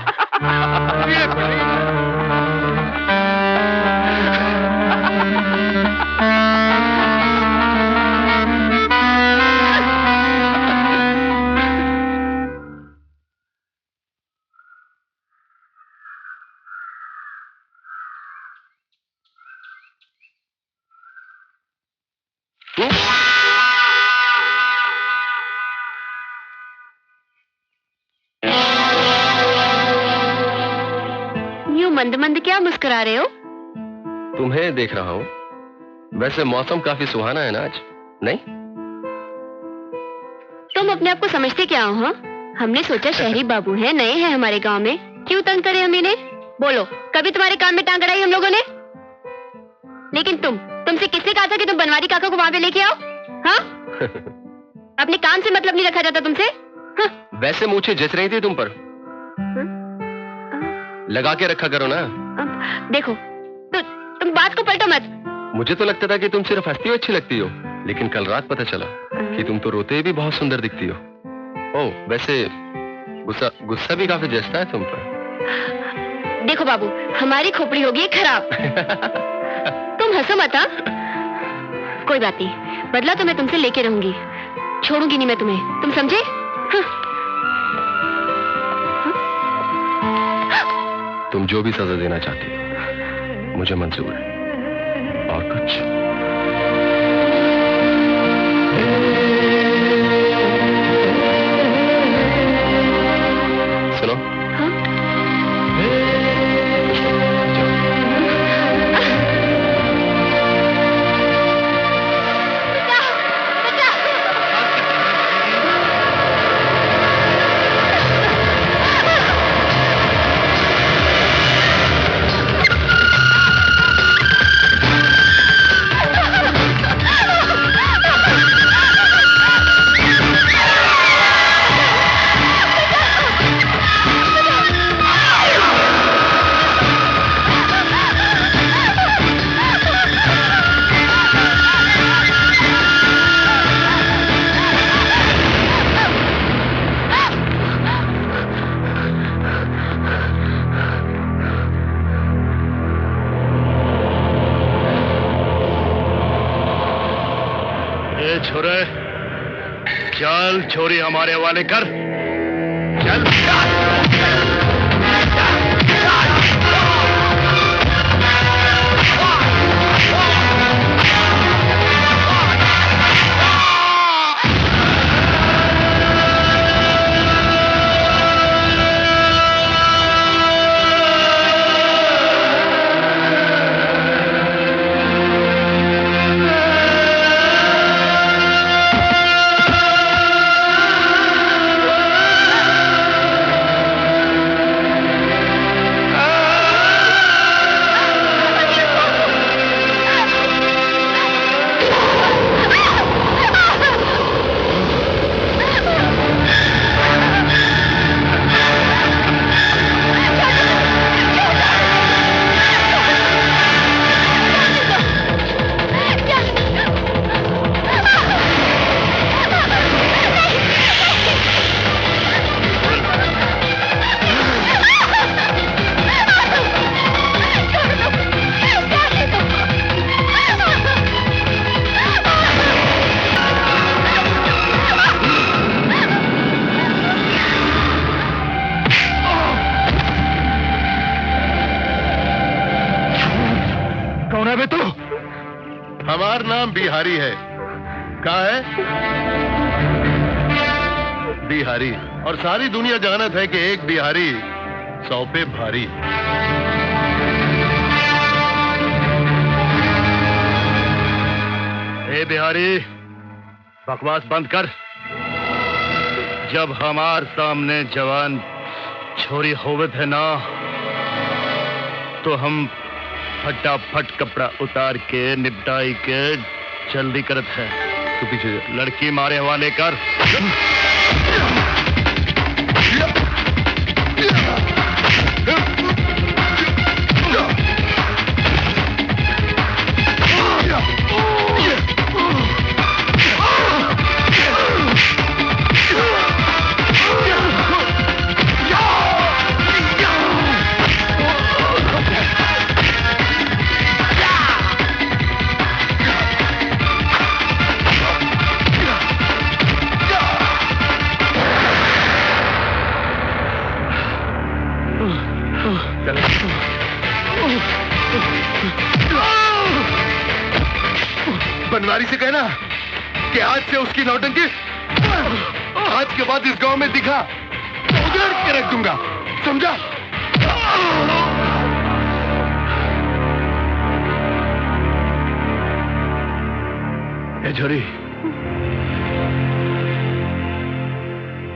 मंद मंद क्या मुस्कुरा रहे हो? तुम्हें देख रहा हूँ। वैसे मौसम काफी सुहाना है ना आज, नहीं? तुम अपने आप को समझते क्या हो? हाँ? हमने सोचा शहरी बाबू हैं, नए हैं हमारे गांव में, क्यों तंग करे हम इन्हें? बोलो, कभी तुम्हारे काम में टांग अड़ाई हम लोगों ने? लेकिन तुमसे किसने कहा था कि तुम बनवारी काका को वहां पे लेके आओ? हाँ? अपने काम से मतलब नहीं रखा जाता तुमसे? हाँ? वैसे मूछें जच रही थी तुम पर। लगा के रखा करो ना। देखो, तुम बात को पलटो मत। मुझे तो लगता था कि तुम सिर्फ हंसती हो अच्छी लगती हो, लेकिन कल रात पता चला कि तुम तो रोते भी बहुत सुंदर दिखती हो। ओह, वैसे गुस्सा भी काफी जचता है तुम पर। देखो बाबू, हमारी खोपड़ी होगी खराब। तुम हंसो मत। हाँ? कोई बात नहीं, बदला तो मैं तुमसे लेके रहूंगी, छोड़ूंगी नहीं मैं तुम्हें, तुम समझे? हाँ? तुम जो भी सजा देना चाहती हो मुझे मंजूर है। और कुछ? सुनो। हाँ? छोरे, चल छोरी हमारे हवाले कर, चल। नाम बिहारी है। कहा है? बिहारी। और सारी दुनिया जानत है कि एक बिहारी 100 पे भारी। ए बिहारी, बकवास बंद कर। जब हमार सामने जवान छोरी होवत है ना, तो हम फटाफट कपड़ा उतार के निपटाई के जल्दी करत है। तू पीछे लड़की मारे हवाले कर। बनवारी से कहना कि आज से उसकी नौटंकी आज के बाद इस गांव में दिखा तो उधेड़ के रख दूंगा, समझा? ए छोरी,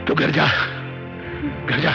तू घर जा, घर जा।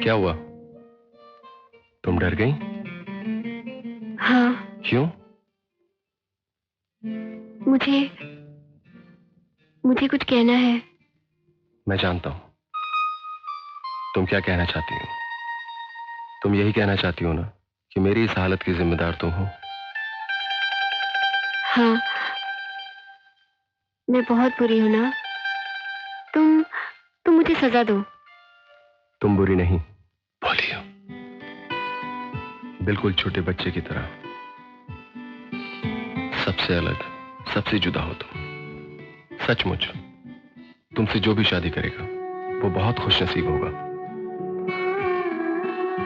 क्या हुआ? तुम डर गई? हाँ। क्यों? मुझे कुछ कहना है। मैं जानता हूं तुम क्या कहना चाहती हो। तुम यही कहना चाहती हो ना कि मेरी इस हालत की जिम्मेदार तुम हो। हाँ, मैं बहुत बुरी हूं ना। तुम मुझे सजा दो। तुम बुरी नहीं, भोली हो, बिल्कुल छोटे बच्चे की तरह। सबसे अलग, सबसे जुदा हो तुम। सचमुच तुमसे जो भी शादी करेगा वो बहुत खुशनसीब होगा।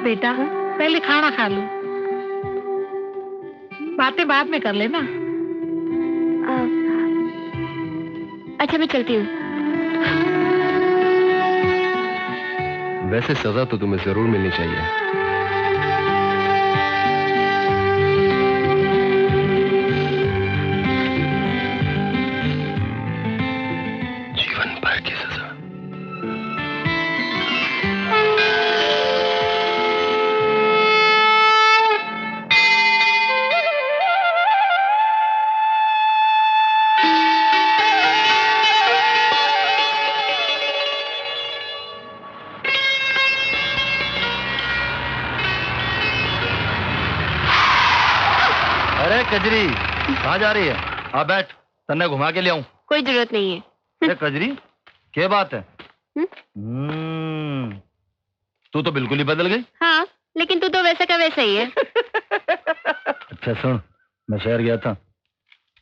बेटा, पहले खाना खा लो, बातें बाद में कर लेना। अच्छा, मैं चलती हूँ। वैसे सजा तो तुम्हें जरूर मिलनी चाहिए। जीवन भर की सजा। अरे कजरी, कहाँ जा रही है? आ बैठ, तन्ने घुमा के ले आऊं। कोई जरूरत नहीं है। अरे कजरी, क्या बात है? तू तो बिल्कुल ही बदल गई। हाँ, लेकिन तू तो वैसा का वैसा ही है। अच्छा सुन, मैं शहर गया था,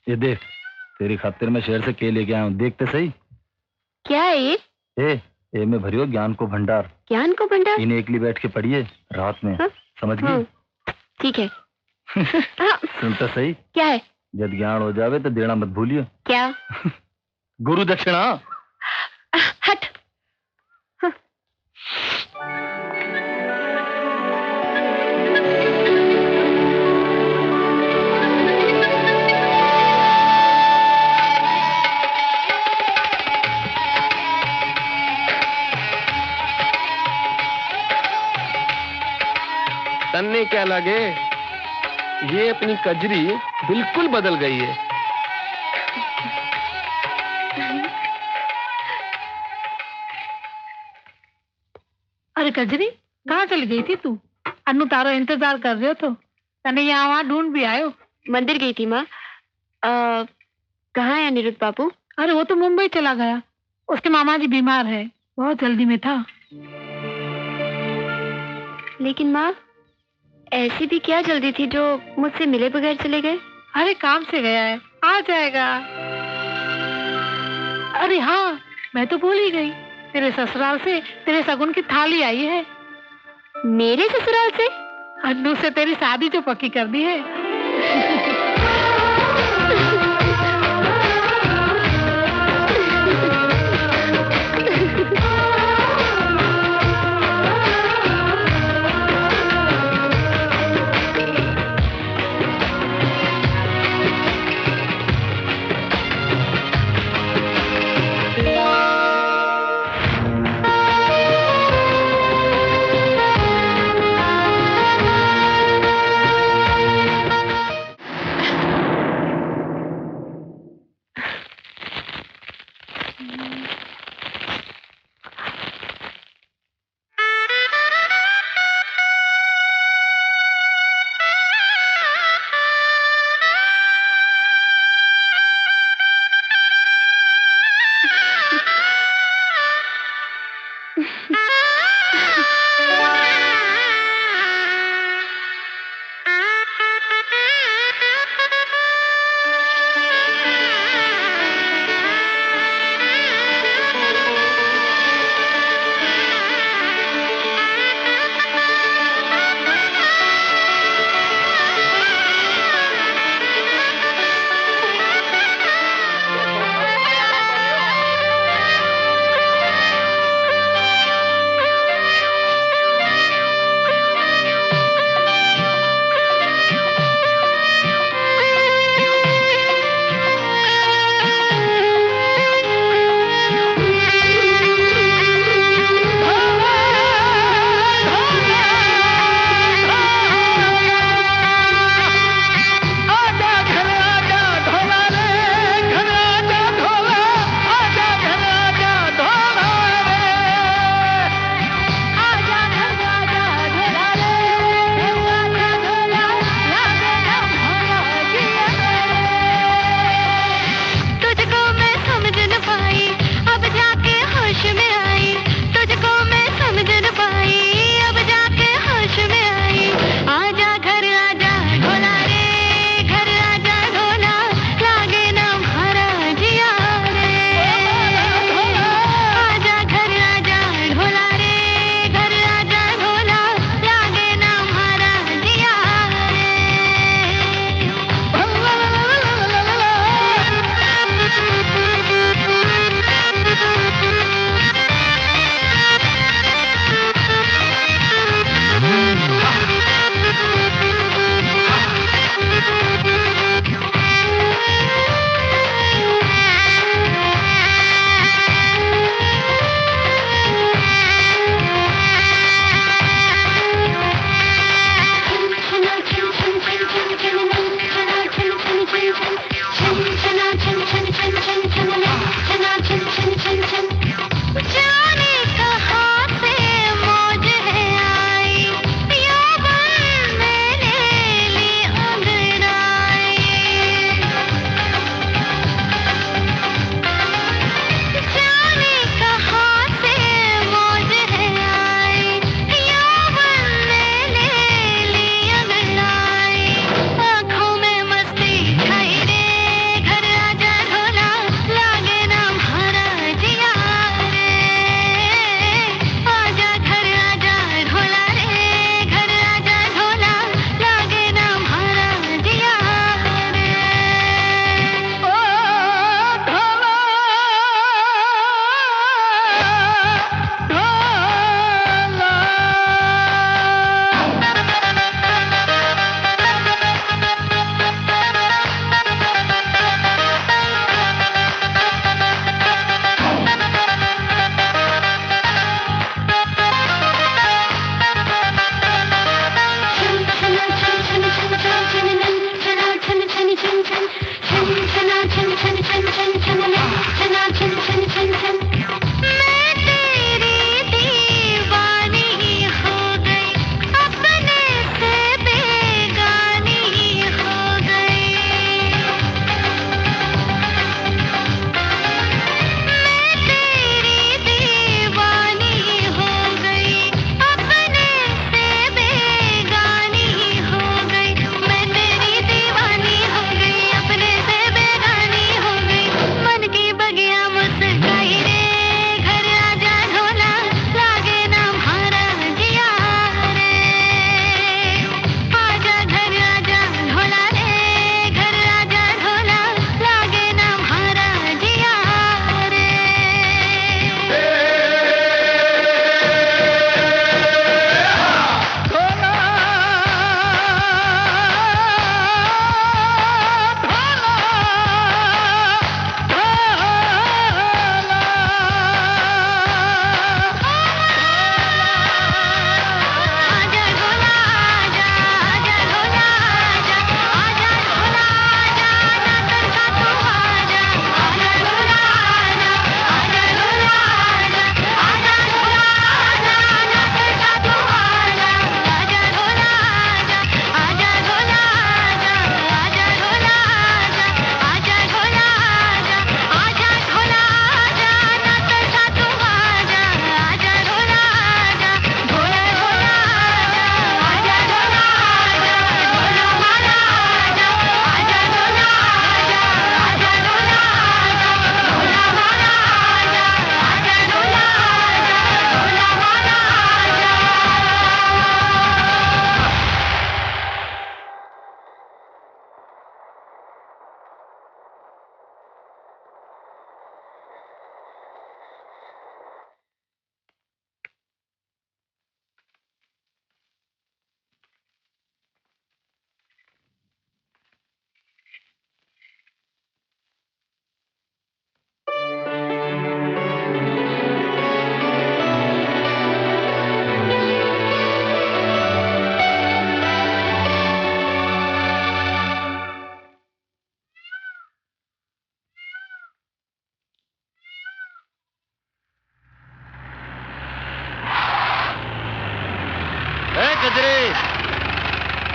ये देख, तेरी खातिर मैं शहर से केले लेके आया हूँ, देखते सही। क्या है ये? ए में भरियो ज्ञान को भंडार। ज्ञान को भंडार? इन्हें एकली बैठ के पढ़िए रात में। हाँ? समझ गई? ठीक है। सुनता सही। क्या है? जब ज्ञान हो जावे तो देना मत भूलियो। क्या? गुरु दक्षिणा। हट। तन्ने क्या लगे, ये अपनी कजरी बिल्कुल बदल गई है। अरे कजरी, कहाँ चली गई थी तू? अनु तारो इंतजार कर रहे हो तो तने यहाँ वहाँ ढूंढ भी आयो। मंदिर गई थी माँ। कहाँ है अनिरुद्ध बाबू? अरे वो तो मुंबई चला गया, उसके मामा जी बीमार है, बहुत जल्दी में था। लेकिन माँ, ऐसी भी क्या जल्दी थी जो मुझसे मिले बगैर चले गए? अरे काम से गया है, आ जाएगा। अरे हाँ, मैं तो भूल ही गई, तेरे ससुराल से तेरे सगुन की थाली आई है। मेरे ससुराल से? अन्नू से तेरी शादी जो पक्की कर दी है।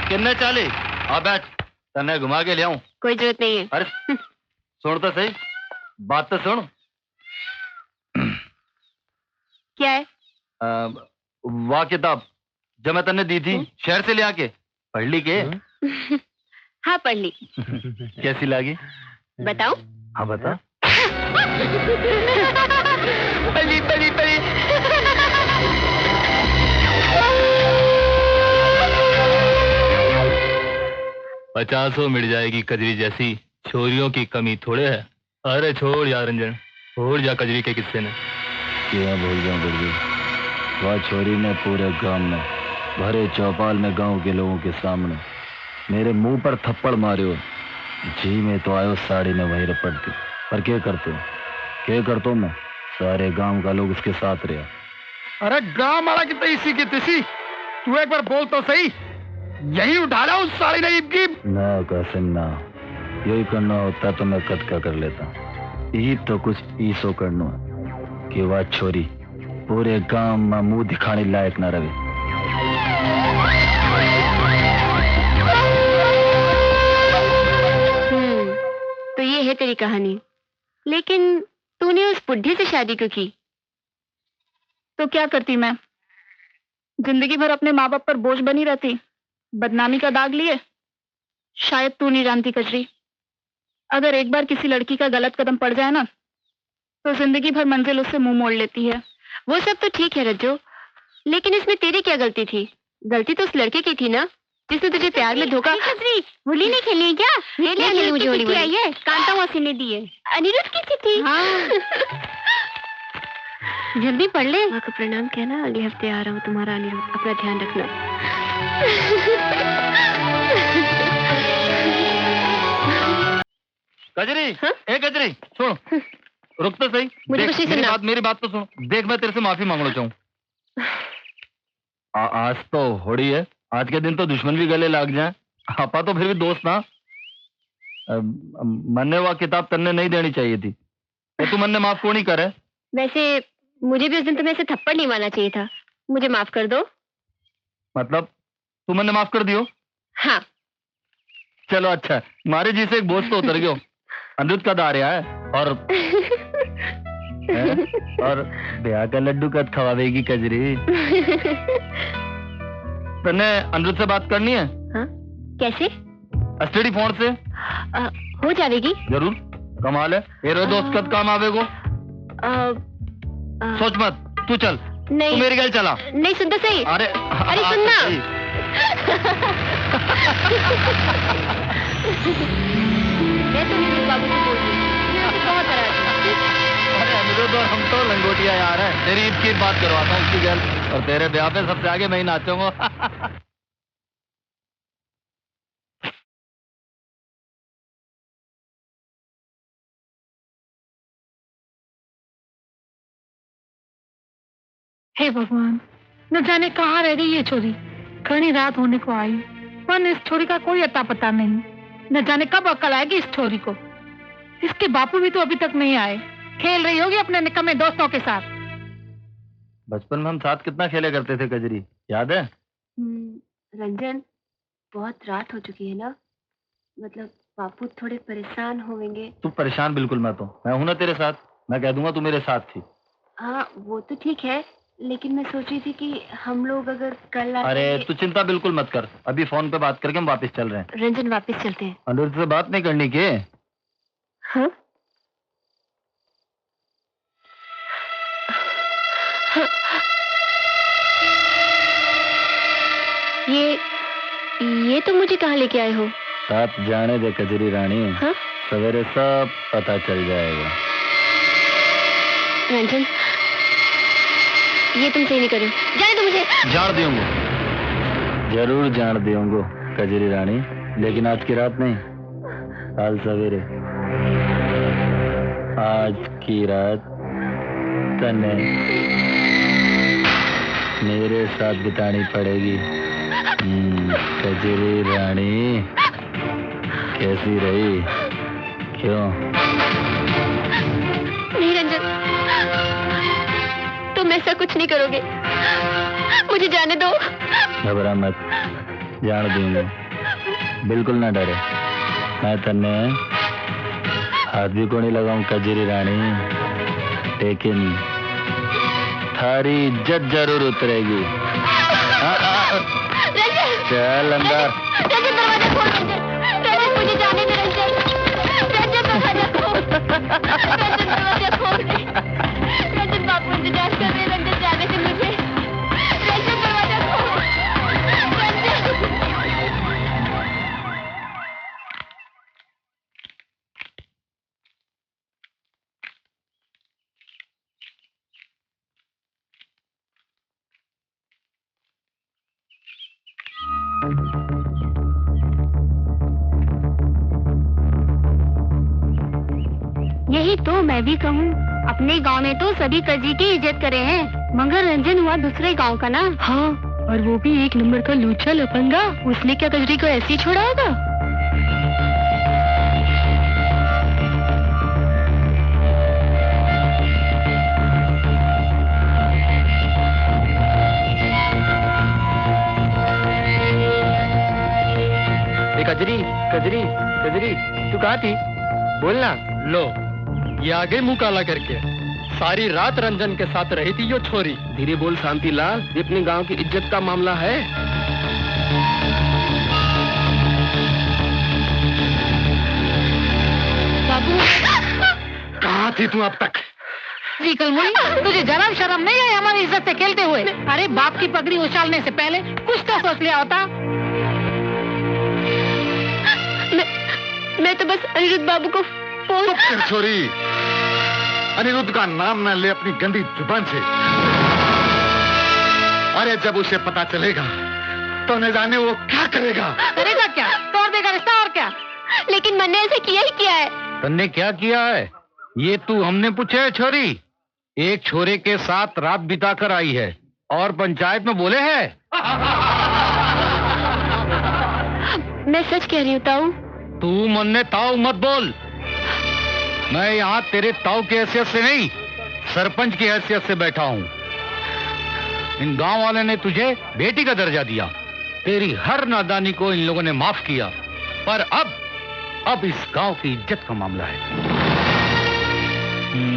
किन्ने चाली आ बैठ तन्ने घुमा के ले आऊं। कोई जरूरत नहीं है। अरे सुन तो सही, बात तो सुन। क्या है? वाह किताब जब मैं तन्ने दी थी शहर से ले आके पढ़ ली के? हाँ पढ़ ली। कैसी लगी? बताओ। हाँ बता। पढ़ी पढ़ी पढ़ी। पचासों मिट जाएगी कजरी जैसी छोरियों की कमी थोड़े है। अरे छोड़ यार रंजन, छोड़ जा कजरी के किस्से ने। क्या भूल जाऊं गुरु, वह छोरी ने पूरे गांव में भरे चौपाल में गांव के लोगों के सामने मेरे मुंह पर थप्पड़ मारे। जी में तो आयो साड़ी में वही रपट दी। पर क्या करते मैं, सारे गांव का लोग उसके साथ रहा। अरे गांव वाला की तैसी की तिसी, तू एक बार बोल तो सही, यही उठा ला उस साड़ी ने की। ना कासिम ना, यही करना होता तो मैं कद का कर लेता। यही तो कुछ ईसो करना कि वह छोरी पूरे गांव में मुंह दिखाने लायक न रहे। तो ये है तेरी कहानी। लेकिन तूने उस बुढ़ी से शादी क्यों की? तो क्या करती मैं, जिंदगी भर अपने माँ बाप पर बोझ बनी रहती, बदनामी का दाग लिए। शायद तू नहीं जानती कजरी, अगर एक बार किसी लड़की का गलत कदम पड़ जाए ना तो जिंदगी भर मंजिल उससे मुंह मोड़ लेती है। वो सब तो ठीक है रज्जो, लेकिन इसमें तेरी क्या गलती थी? गलती तो उस लड़के की थी ना जिसने तुझे प्यार में धोखा। कजरी होली नहीं खेली है क्या? ये ले खेली मुझे होली आई है, कांता मौसी ने दी है। अनिरुद्ध की थी। हाँ। जल्दी पढ़ ले। माँ को प्रणाम कहना, अगले हफ्ते आ रहा हूँ तुम्हारा अनिरुद्ध, अपना ध्यान रखना। कजरी, ए कजरी सुन, रुक तो सही। मुझे कुछ नहीं सुनना। मेरी बात तो सुन। देख मैं तेरे से माफी मांगना चाहूँ। आज तो होली है, आज के दिन तो दुश्मन भी गले लग जाए। आपा तो फिर भी दोस्त ना। मन्ने वह किताब तन्ने नहीं देनी चाहिए थी, तो तू मन्ने माफ क्यों नहीं करे? वैसे मुझे भी उस दिन तुम्हें ऐसे थप्पड़ नहीं मारना चाहिए था। मुझे माफ कर दो। मतलब तू मन्ने माफ कर दियो? हाँ। चलो अच्छा, मारे जी से एक बोझ तो उतर गयो। अनिरुद्ध का दारिया है और और ब्याह का लड्डू कद खवावेगी कजरी। तन्ने अनिरुद्ध से बात करनी है? हाँ? कैसे? एसटीडी फोन से हो जाएगी। जरूर, कमाल है। मेरे दोस्त कद काम आवेगो। सोच मत, तू चल। नहीं, तू मेरी गल चला। नहीं सुनता सही। अरे सुनना। मैं तो नहीं बाबू से बोल रही, बहुत अरे अनिरुद्ध और हम तो लंगोटिया यार है। तेरी ईद की बात करवाता हूँ उसकी गल, और तेरे ब्याह पे सबसे आगे मैं ही नाचूंगा। हे भगवान, न जाने कहाँ रह गई ये छोरी। घनी रात होने को आई, पर इस छोरी का कोई अता पता नहीं। न जाने कब अकल आएगी इस छोरी को। इसके बापू भी तो अभी तक नहीं आए। खेल रही होगी अपने निकम्मे दोस्तों के साथ। बचपन में हम साथ कितना खेले करते थे कजरी, याद है? रंजन, बहुत रात हो चुकी है ना, मतलब बापू थोड़े परेशान होंगे। तू परेशान बिल्कुल मत हो, मैं हूं ना तेरे साथ। मैं कह दूंगा तू मेरे साथ थी। हाँ वो तो ठीक है, लेकिन मैं सोच रही थी कि हम लोग अगर कल अरे तू चिंता बिल्कुल मत कर, अभी फोन पे बात करके हम वापस चल रहे हैं। रंजन वापस चलते हैं। अनिरुद्ध से बात नहीं करनी के? हाँ? ये तो मुझे कहाँ लेके आए हो? साथ जाने दे कजरी रानी। हाँ? सवेरे सब पता चल जाएगा। रंजन, ये तुम सही नहीं कर रहे हो। जाने दो मुझे। जान दूंगा, जरूर जान दूंगा कजरी रानी, लेकिन आज की रात नहीं, कल सवेरे। आज की रात तने मेरे साथ बितानी पड़ेगी। कजरी रानी कैसी रही? क्यों? नहीं रंजन, तुम ऐसा कुछ नहीं करोगे, मुझे जाने दो। घबरा मत, जान दूंगा। बिल्कुल ना डरे। मैं तन्ने हाथ भी को नहीं लगाऊं कजरी रानी, लेकिन थारी इज्जत जरूर उतरेगी। चल अंदर। दरवाजा खोल रंजन, मुझे जाने दे रंजन, दरवाजा खोल, दरवाजा खोल। रंजन बापू इंतजार कर रहे, रंजन जाने दे मुझे, रंजन दरवाजा खोल, रंजन। यही तो मैं भी कहूँ, अपने गांव में तो सभी कजरी की इज्जत करे हैं, मगर रंजन हुआ दूसरे गांव का ना। हाँ, और वो भी एक नंबर का लूचा लफंगा। उसने क्या कजरी को ऐसे ही छोड़ा होगा? कजरी कजरी कजरी, तू कहाँ थी? बोलना। लो, ये आ गई मुंह काला करके। सारी रात रंजन के साथ रही थी यो छोरी। धीरे बोल शांतिलाल, ये अपने गांव की इज्जत का मामला है। बाबू, कहाँ थी तू अब तक? जी कलमुनी, तुझे जरा शर्म नहीं आई हमारी इज्जत से खेलते हुए? अरे बाप की पगड़ी उछालने से पहले कुछ तो सोच लिया होता। मैं तो बस अनिरुद्ध बाबू को फोन। चुप कर छोरी, अनिरुद्ध का नाम न ले अपनी गंदी जुबान से। अरे जब उसे पता चलेगा तो न जाने वो क्या करेगा। करेगा क्या? तोड़ देगा रिश्ता और क्या? लेकिन मैंने ऐसे किया ही क्या है? तन्ने क्या किया है ये तू हमने पूछा है छोरी? एक छोरे के साथ रात बिताकर आई है और पंचायत में बोले है। मैं सच कह रही हूँ ताऊ। तू मन ने ताऊ मत बोल। मैं यहाँ तेरे ताऊ की हैसियत से नहीं, सरपंच की हैसियत से बैठा हूँ। इन गांव वाले ने तुझे बेटी का दर्जा दिया, तेरी हर नादानी को इन लोगों ने माफ किया, पर अब इस गांव की इज्जत का मामला है।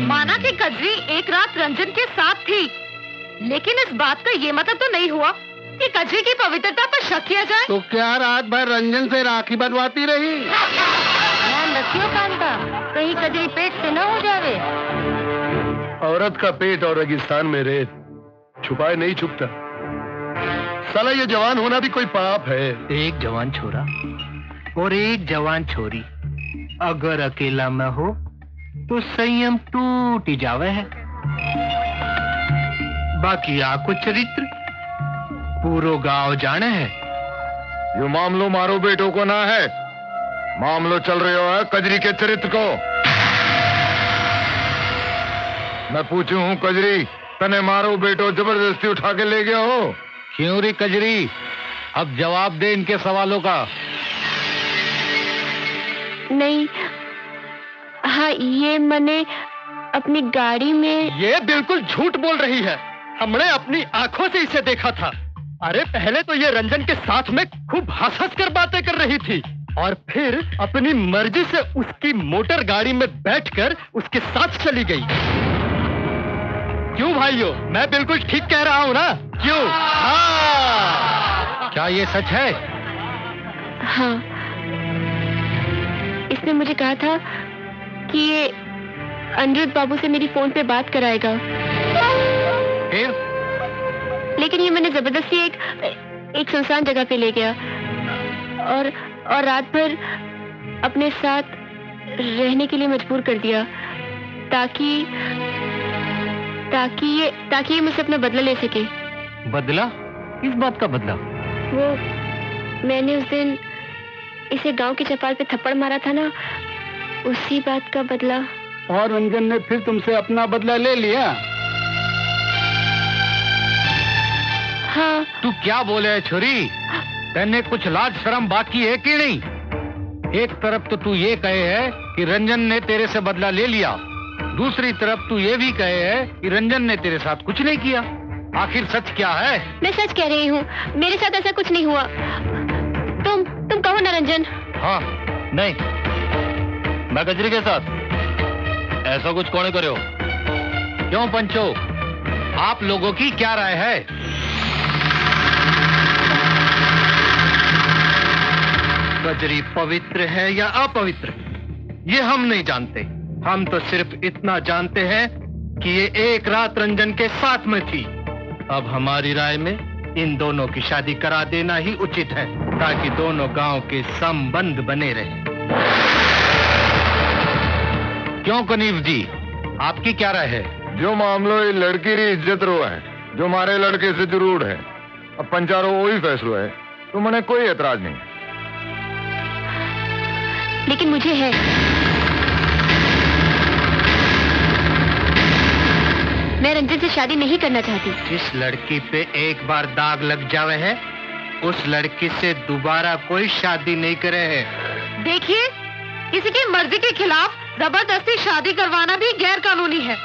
माना कि कजरी एक रात रंजन के साथ थी, लेकिन इस बात का ये मतलब तो नहीं हुआ कि कजरी की पवित्रता पर शक किया जाए। तो क्या रात भर रंजन से राखी बंधवाती रही? ध्यान रखियो कांता, कहीं कजरी पेट से न हो जावे। औरत का पेट और रेगिस्तान में रेत छुपाए नहीं छुपता। साला ये जवान होना भी कोई पाप है। एक जवान छोरा और एक जवान छोरी अगर अकेला में हो तो संयम टूट ही जावे है। बाकी आको चरित्र पूरो गांव जाने है। ये मामलो मारो बेटो को ना है, मामलो चल रहे हो कजरी के चरित्र को। मैं पूछू हूँ कजरी, तने मारो बेटो जबरदस्ती उठा के ले गया हो? क्यों रे कजरी, अब जवाब दे इनके सवालों का। नहीं, हाँ ये मैंने अपनी गाड़ी में। ये बिल्कुल झूठ बोल रही है, हमने अपनी आंखों से इसे देखा था। अरे पहले तो ये रंजन के साथ में खूब हंस हंस कर बातें कर रही थी और फिर अपनी मर्जी से उसकी मोटर गाड़ी में बैठकर उसके साथ चली गई। क्यों भाइयों, मैं बिल्कुल ठीक कह रहा हूँ ना? क्यों? हाँ। क्या ये सच है? हाँ, इसने मुझे कहा था कि ये अनिरुद्ध बाबू से मेरी फोन पे बात कराएगा। फिर? लेकिन ये मैंने जबरदस्ती एक सुनसान जगह पे ले गया और रात भर अपने साथ रहने के लिए मजबूर कर दिया ताकि ये मुझसे अपना बदला ले सके। बदला? किस बात का बदला? वो मैंने उस दिन इसे गांव के चौपाल पे थप्पड़ मारा था ना, उसी बात का बदला। और रंजन ने फिर तुमसे अपना बदला ले लिया? हाँ। तू क्या बोले है छोरी? तेने कुछ लाज शर्म बाकी है कि नहीं? एक तरफ तो तू ये कहे है कि रंजन ने तेरे से बदला ले लिया, दूसरी तरफ तू ये भी कहे है कि रंजन ने तेरे साथ कुछ नहीं किया। आखिर सच क्या है? मैं सच कह रही हूँ, मेरे साथ ऐसा कुछ नहीं हुआ। तुम कहो ना रंजन। रंजन। हाँ नहीं, मैं कजरी के साथ ऐसा कुछ कौन करे हो? क्यों पंचो, आप लोगों की क्या राय है? कजरी पवित्र है या अपवित्र, ये हम नहीं जानते। हम तो सिर्फ इतना जानते हैं कि ये एक रात रंजन के साथ में थी। अब हमारी राय में इन दोनों की शादी करा देना ही उचित है, ताकि दोनों गांव के संबंध बने रहे। क्यों कनीफ जी, आपकी क्या राय है? जो मामलो ये लड़की री इज्जत रो है, जो हमारे लड़के से जरूर है, अब पंचारो वही फैसलो है, तो मैंने कोई एतराज नहीं। लेकिन मुझे है। मैं रंजन से शादी नहीं करना चाहती। जिस लड़की पे एक बार दाग लग जावे है, उस लड़की से दोबारा कोई शादी नहीं करे है। देखिए, किसी की मर्जी के खिलाफ जबरदस्ती शादी करवाना भी गैर कानूनी है,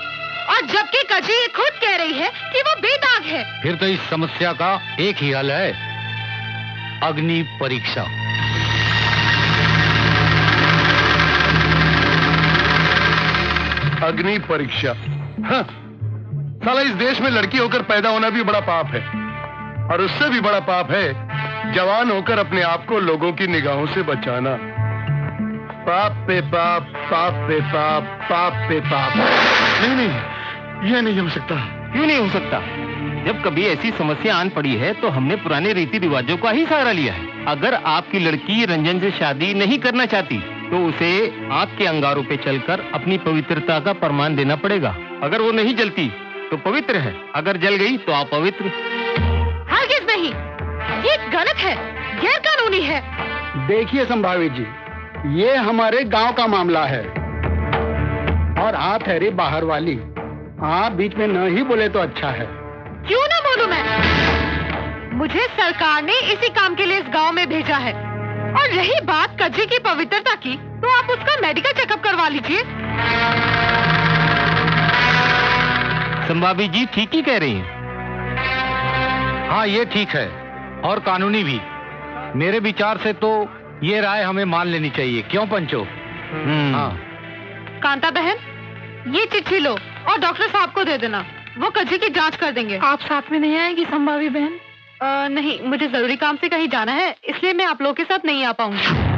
और जबकि कजरी खुद कह रही है कि वो बेदाग है। फिर तो इस समस्या का एक ही हल है, अग्नि परीक्षा। अग्नि परीक्षा? हाँ, साला इस देश में लड़की होकर पैदा होना भी बड़ा पाप है, और उससे भी बड़ा पाप है जवान होकर अपने आप को लोगों की निगाहों से बचाना। पाप पे पाप, पाप पे पाप, पाप पे पाप। नहीं, यह नहीं हो सकता। क्यों नहीं हो सकता? जब कभी ऐसी समस्या आन पड़ी है तो हमने पुराने रीति रिवाजों का ही सहारा लिया है। अगर आपकी लड़की रंजन से शादी नहीं करना चाहती तो उसे आग के अंगारों पे चलकर अपनी पवित्रता का प्रमाण देना पड़ेगा। अगर वो नहीं जलती तो पवित्र है, अगर जल गई तो अपवित्र। हरगिज़ नहीं, ये गलत है, गैर कानूनी है। देखिए संभावित जी, ये हमारे गांव का मामला है, और आप ठहरे बाहर वाली, आप बीच में न ही बोले तो अच्छा है। क्यों ना बोलूं मैं? मुझे सरकार ने इसी काम के लिए इस गांव में भेजा है, और रही बात कजरी की पवित्रता की, तो आप उसका मेडिकल चेकअप करवा लीजिए। संभावित जी ठीक ही कह रही हैं। हाँ, ये ठीक है और कानूनी भी। मेरे विचार से तो ये राय हमें मान लेनी चाहिए। क्यों पंचो? हाँ। कांता बहन, ये चिट्ठी लो और डॉक्टर साहब को दे देना, वो कजरी की जांच कर देंगे। आप साथ में नहीं आएगी संभावी बहन? नहीं, मुझे जरूरी काम से कहीं जाना है, इसलिए मैं आप लोगों के साथ नहीं आ पाऊंगी।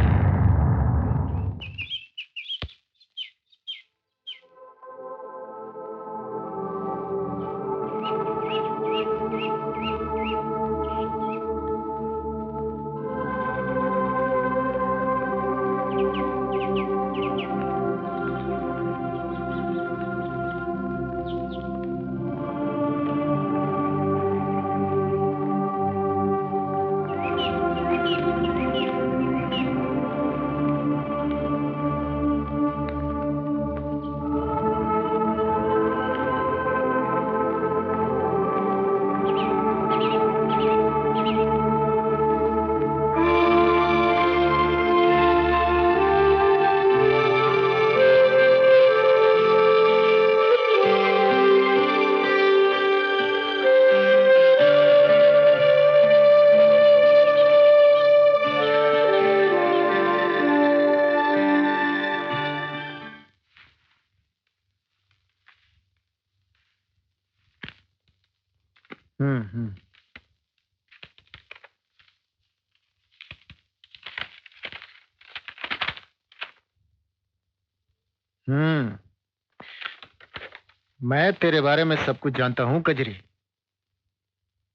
मैं तेरे बारे में सब कुछ जानता हूं कजरी।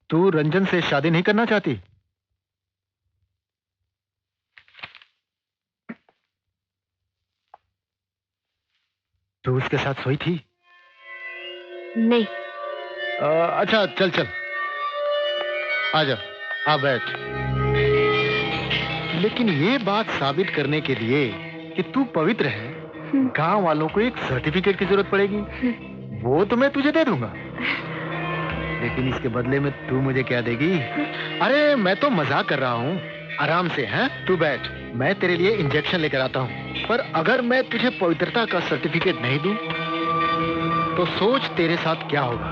तू रंजन से शादी नहीं करना चाहती? तू उसके साथ सोई थी? नहीं। अच्छा चल चल, आजा, आ बैठ। लेकिन ये बात साबित करने के लिए कि तू पवित्र है, गांव वालों को एक सर्टिफिकेट की जरूरत पड़ेगी। वो तो मैं तुझे दे दूंगा, लेकिन इसके बदले में तू मुझे क्या देगी? अरे मैं तो मजाक कर रहा हूँ, आराम से। हैं, तू बैठ, मैं तेरे लिए इंजेक्शन लेकर आता हूँ। पर अगर मैं तुझे पवित्रता का सर्टिफिकेट नहीं दूं, तो सोच तेरे साथ क्या होगा।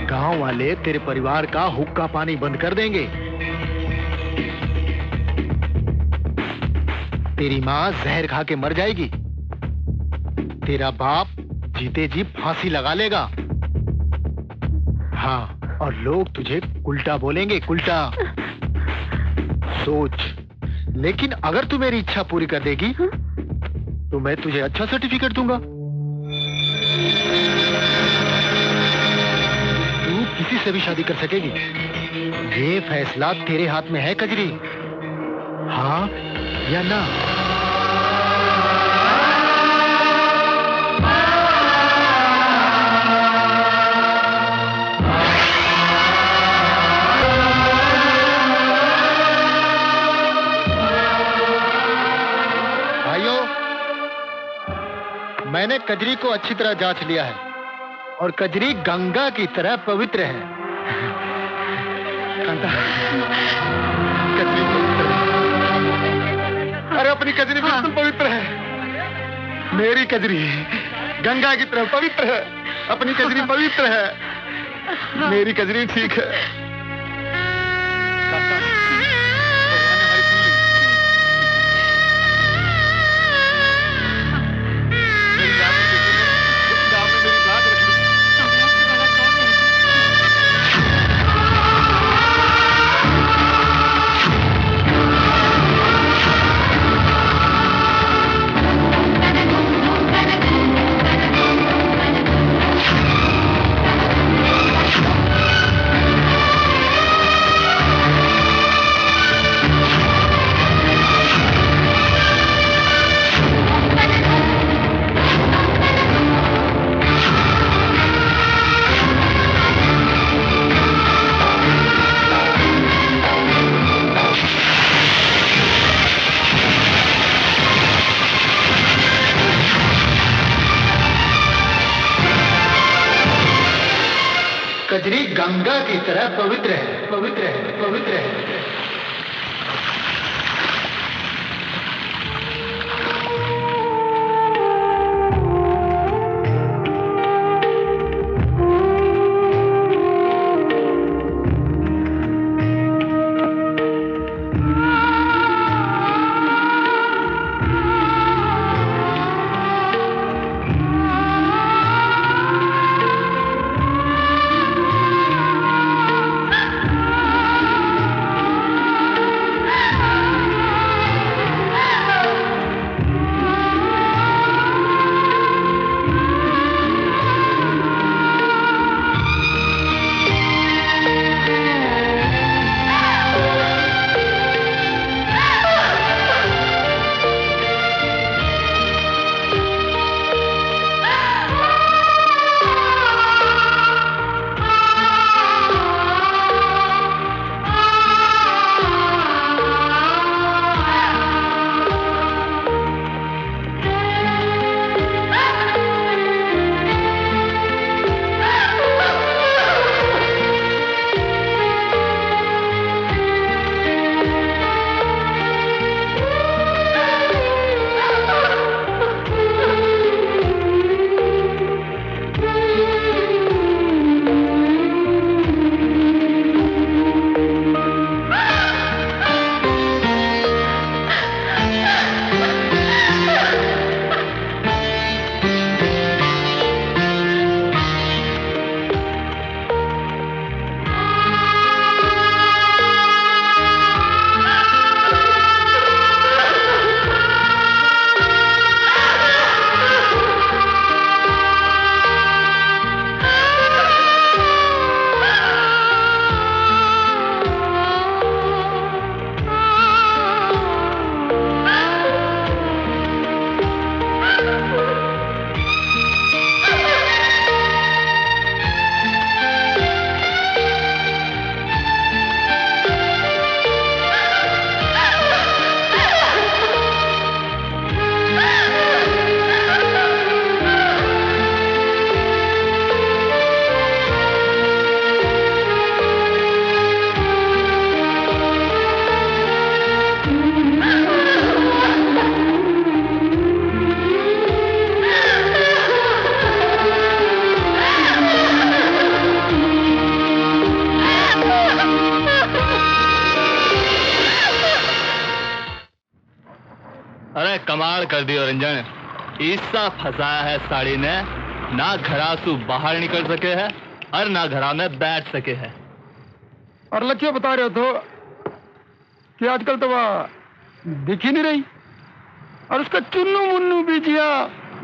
गांव वाले तेरे परिवार का हुक्का पानी बंद कर देंगे। तेरी माँ जहर खा के मर जाएगी, तेरा बाप जीते जी फांसी लगा लेगा। हाँ, और लोग तुझे उल्टा बोलेंगे, उल्टा। सोच, लेकिन अगर तू मेरी इच्छा पूरी कर देगी तो मैं तुझे अच्छा सर्टिफिकेट दूंगा। तू किसी से भी शादी कर सकेगी। ये फैसला तेरे हाथ में है कजरी, हाँ या ना। मैंने कजरी को अच्छी तरह जांच लिया है और कजरी गंगा की तरह पवित्र है। कांता, कजरी पवित्र है। अरे अपनी कजरी बिल्कुल पवित्र है। मेरी कजरी गंगा की तरह पवित्र है। अपनी कजरी पवित्र है। मेरी कजरी ठीक है। कजरी गंगा की तरह पवित्र है, पवित्र है, पवित्र है। अरे कमाल कर दियो रंजन, ऐसा फंसाया है साड़ी ने, ना घरासू बाहर निकल सके है और ना घरा में बैठ सके है। और लक्ष्य बता रहे हो कि आजकल तो वह दिख ही नहीं रही, और उसका चुन्नू मुन्नू भी जिया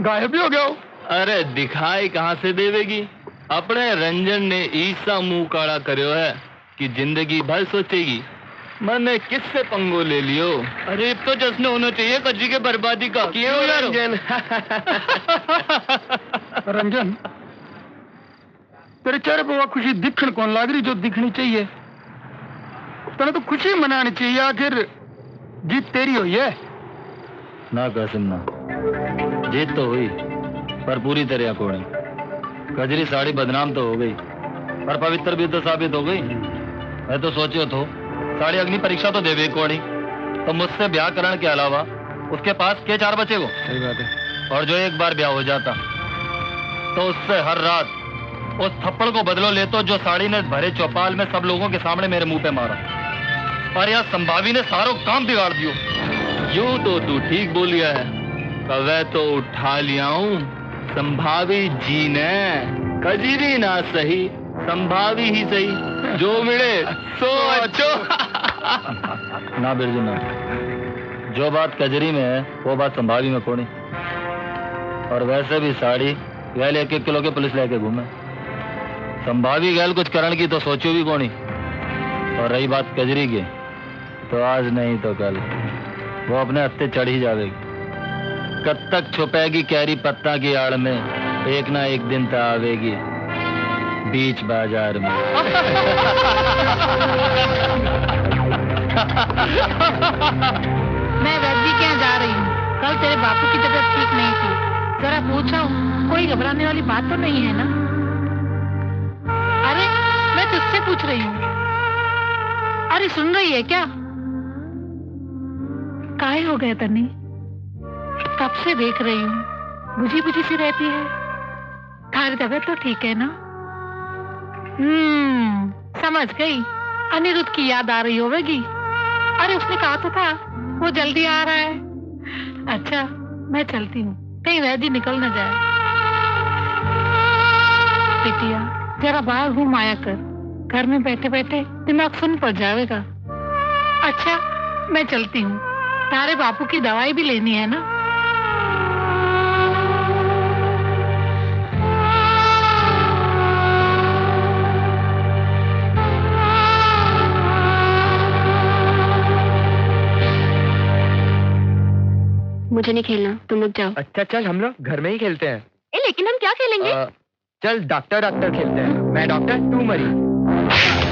गायब भी हो गया हो। अरे दिखाई कहाँ से देवेगी, अपने रंजन ने ऐसा मुंह काला करो है कि जिंदगी भर सोचेगी मैंने किससे पंगो ले लियो। अरे अब तो जश्न होना चाहिए कच्ची के बर्बादी का। क्यों रंजन? रंजन, तेरे चेहरे पर वह खुशी दिखण कौन लाग रही जो दिखनी चाहिए? तेने तो खुशी मनानी चाहिए, आखिर जीत तेरी हुई है ना कासिम ना, जीत तो हुई पर पूरी तरह को नहीं। कजरी साड़ी बदनाम तो हो गई पर पवित्र भी तो साबित हो गई। मैं तो सोचियो तो साड़ी अग्नि परीक्षा तो देवे को नहीं, तो मुझसे ब्याह करने के अलावा उसके पास के 4 बचे वो। सही बात है। और जो एक बार ब्याह हो जाता तो उससे हर रात उस थप्पड़ को बदलो ले तो जो साड़ी ने भरे चौपाल में सब लोगों के सामने मेरे मुंह पे मारा। और यह संभावी ने सारों काम बिगाड़ दियो। यूं तो तू ठीक बोलिया है, कवे तो उठा लिया हूं संभावी जी ने, कजरी ना सही संभावी ही सही, जो मिले सो अच्छो। ना बिरजू ना, जो बात कजरी में है वो बात संभावी में कोनी। और वैसे भी साड़ी गैल 1-1 किलो के पुलिस लेके घूमे, संभावी गैल कुछ करण की तो सोचो भी कोनी। और रही बात कजरी की, तो आज नहीं तो कल वो अपने हत्थे चढ़ ही जाएगी। कब तक छुपेगी कैरी पत्ता की आड़ में, एक ना एक दिन तो आवेगी बीच बाजार में। मैं वैद्य के यहाँ जा रही हूँ, कल तेरे बापू की तबीयत ठीक नहीं थी, जरा पूछा हूँ, कोई घबराने वाली बात तो नहीं है ना? अरे मैं तुझसे पूछ रही हूँ। अरे सुन रही है क्या? काहे हो गया तन्नी? कब से देख रही हूँ, बुझी बुझी सी रहती है। थारी तबीयत तो ठीक है ना? समझ गई, अनिरुद्ध की याद आ रही होगी। अरे उसने कहा तो था वो जल्दी आ रहा है। अच्छा मैं चलती हूँ, कहीं वैद्य निकल न जाए। बिटिया जरा बाहर घूम आया कर, घर में बैठे बैठे दिमाग सुन पड़ जाएगा। अच्छा मैं चलती हूँ, तारे बापू की दवाई भी लेनी है ना। मुझे नहीं खेलना, तुम लोग जाओ। अच्छा चल हम लोग घर में ही खेलते हैं। लेकिन हम क्या खेलेंगे? चल डॉक्टर खेलते हैं। मैं डॉक्टर तू मरी।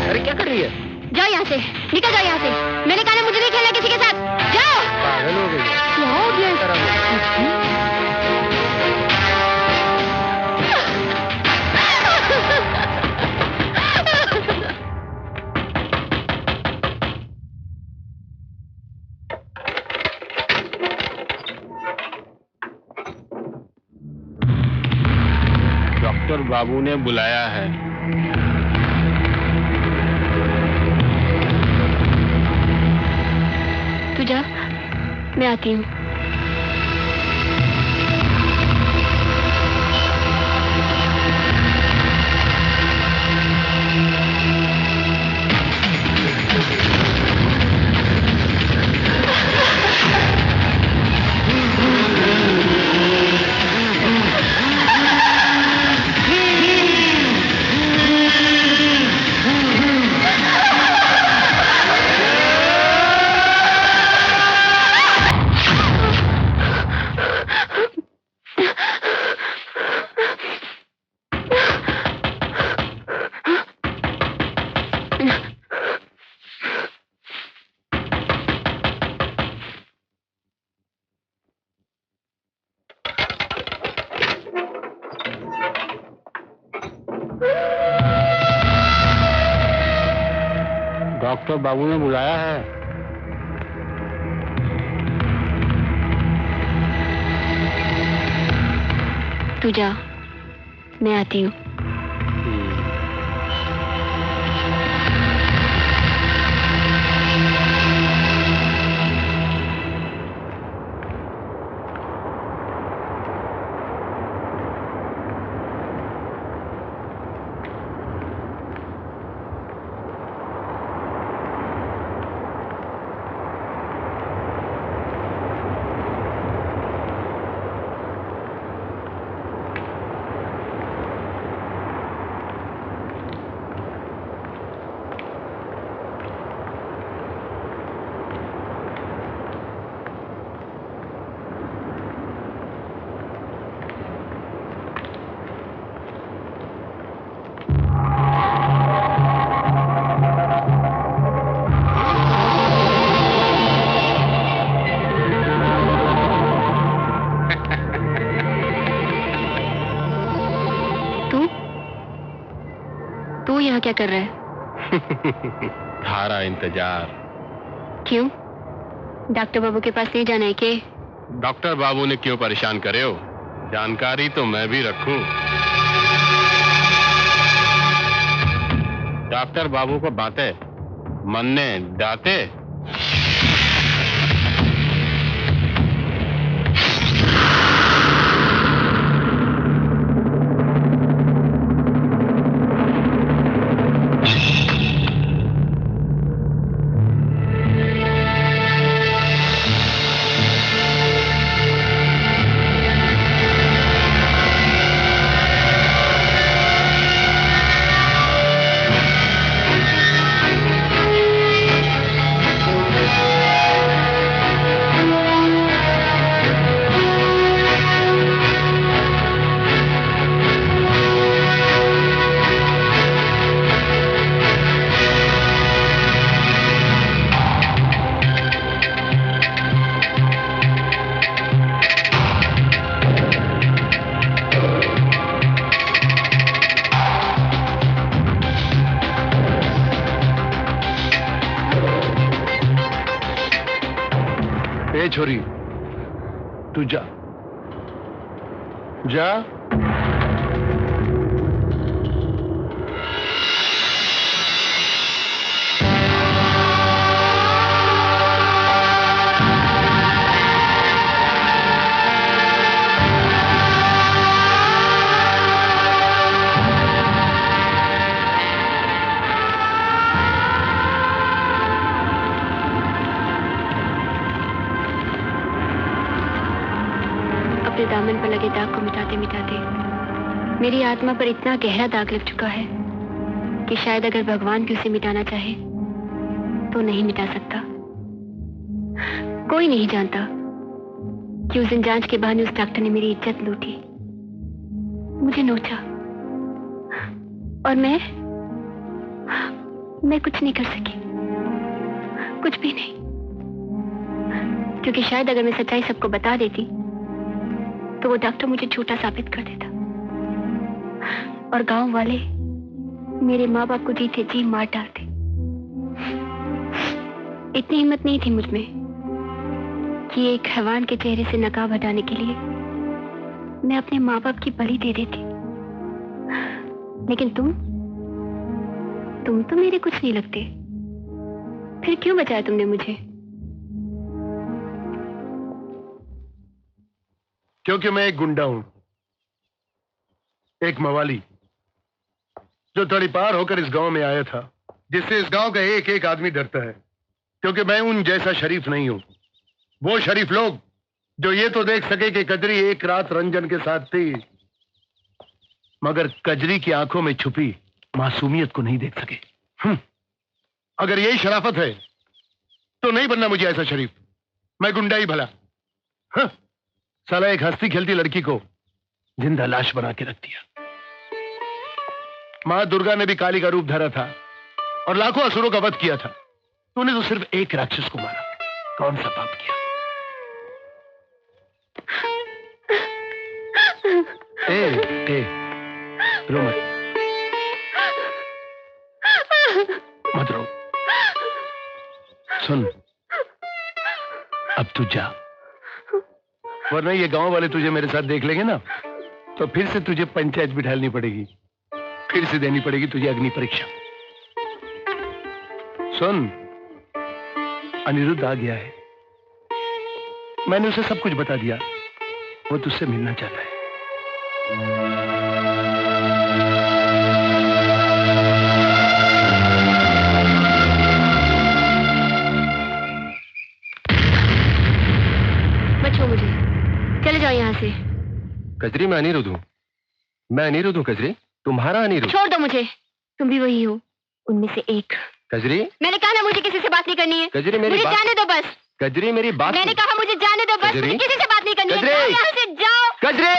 अरे क्या कर रही है? जाओ यहाँ से, निकल जाओ यहाँ से। मैंने कहा मुझे नहीं खेलना किसी के साथ, जाओ। पागल हो गई है। क्या हो गया? डॉक्टर बाबू ने बुलाया है। तू जा, मैं आती हूँ। डॉक्टर बाबू ने बुलाया है। तू जा, मैं आती हूँ। यहाँ क्या कर रहा है? थारा इंतजार। क्यों? डॉक्टर बाबू के पास नहीं जाना है के? डॉक्टर बाबू ने क्यों परेशान करे हो? जानकारी तो मैं भी रखूं। डॉक्टर बाबू को बातें मनने दाते। छोरी तू जा जा। दामन पर लगे दाग को मिटाते मिटाते मेरी आत्मा पर इतना गहरा दाग लग चुका है कि शायद अगर भगवान भी उसे मिटाना चाहे तो नहीं मिटा सकता। कोई नहीं जानता कि उस दिन जांच के बहाने उस डॉक्टर ने मेरी इज्जत लूटी, मुझे नोचा, और मैं कुछ नहीं कर सकी, कुछ भी नहीं, क्योंकि शायद अगर मैं सच्चाई सबको बता देती तो वो डॉक्टर मुझे झूठा साबित कर देता और गांव वाले मेरे माँ बाप को जीते जी मार डालते। इतनी हिम्मत नहीं थी मुझ में कि एक हैवान के चेहरे से नकाब हटाने के लिए मैं अपने माँ बाप की बलि दे देती। लेकिन तुम तो मेरे कुछ नहीं लगते, फिर क्यों बचाया तुमने मुझे? क्योंकि मैं एक गुंडा हूं, एक मवाली जो तड़ीपार होकर इस गांव में आया था, जिससे इस गांव का एक एक आदमी डरता है। क्योंकि मैं उन जैसा शरीफ नहीं हूं। वो शरीफ लोग जो ये तो देख सके कि कजरी एक रात रंजन के साथ थी, मगर कजरी की आंखों में छुपी मासूमियत को नहीं देख सके। अगर यही शराफत है तो नहीं बनना मुझे ऐसा शरीफ, मैं गुंडा ही भला। साला एक हंसती खेलती लड़की को जिंदा लाश बना के रख दिया। मां दुर्गा ने भी काली का रूप धरा था और लाखों असुरों का वध किया था। तूने तो सिर्फ एक राक्षस को मारा, कौन सा पाप किया? ए, रो मत रो। सुन, अब तू जा, वरना ये गांव वाले तुझे मेरे साथ देख लेंगे ना तो फिर से तुझे पंचायत बिठानी पड़ेगी, फिर से देनी पड़ेगी तुझे अग्नि परीक्षा। सुन, अनिरुद्ध आ गया है, मैंने उसे सब कुछ बता दिया, वो तुझसे मिलना चाहता है। बचो मुझे, चले जाओ यहाँ से। कजरी, मैं अनिरुद्ध हूँ, मैं अनिरुद्ध हूँ कजरी, तुम्हारा अनिरुद्ध। छोड़ दो मुझे, तुम भी वही हो, उनमें से एक। कजरी, मैंने कहा ना मुझे किसी से बात नहीं करनी है। कजरी मेरी मुझे बात जाने दो बस। कजरी मेरी बात, मैंने कहा मुझे जाने दो बस, मुझे किसी से बात नहीं करनी है। जाओ यहाँ से, जाओ। कजरी,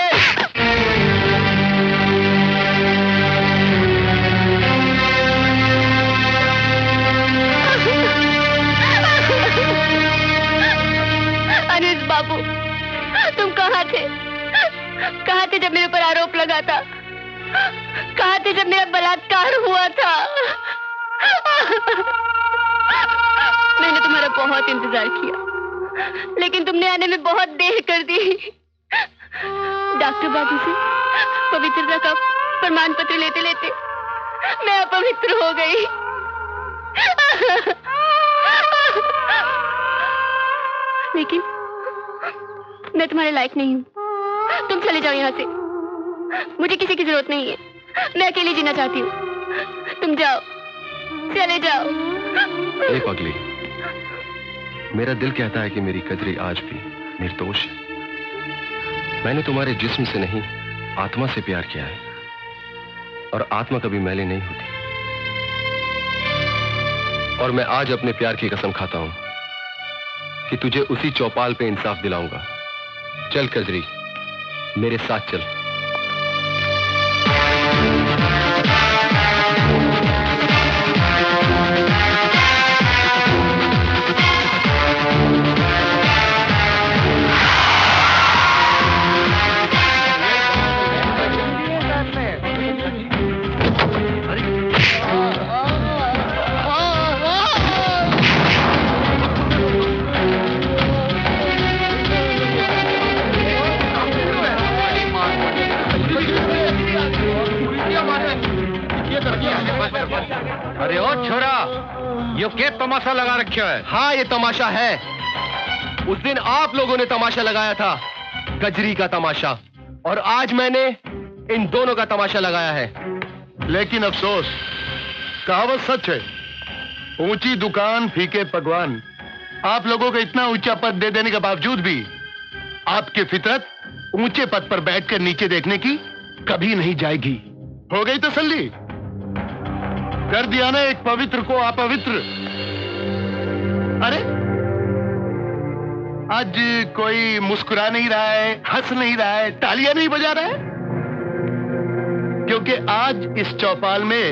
अनिल बाबू, तुम कहाँ थे? कहाँ थे जब मेरे ऊपर आरोप लगा था? कहाँ थे जब मेरा बलात्कार हुआ था? मैंने तुम्हारा बहुत इंतजार किया, लेकिन तुमने आने में बहुत देर कर दी। डॉक्टर बाबू से पवित्रता का प्रमाण पत्र लेते लेते मैं अपवित्र हो गई। लेकिन मैं तुम्हारे लायक नहीं हूँ। तुम चले जाओ यहाँ से, मुझे किसी की जरूरत नहीं है। मैं अकेली जीना चाहती हूँ। तुम जाओ, चले जाओ। ए पगली, मेरा दिल कहता है कि मेरी कजरी आज भी निर्दोष है। मैंने तुम्हारे जिस्म से नहीं, आत्मा से प्यार किया है, और आत्मा कभी मैली नहीं होती। और मैं आज अपने प्यार की कसम खाता हूं कि तुझे उसी चौपाल पे इंसाफ दिलाऊंगा। चल कजरी, मेरे साथ चल। अरे ओ छोरा, यो क्या तमाशा लगा रखा है? हाँ, ये तमाशा है। उस दिन आप लोगों ने तमाशा लगाया था, कजरी का तमाशा, और आज मैंने इन दोनों का तमाशा लगाया है। लेकिन अफसोस, कहावत सच है, ऊंची दुकान फीके पकवान। आप लोगों को इतना ऊंचा पद दे देने के बावजूद भी आपकी फितरत ऊंचे पद पर बैठकर नीचे देखने की कभी नहीं जाएगी। हो गई तसल्ली? कर दिया ना एक पवित्र को अपवित्र। अरे आज कोई मुस्कुरा नहीं रहा है, हंस नहीं रहा है, तालियां नहीं बजा रहा है, क्योंकि आज इस चौपाल में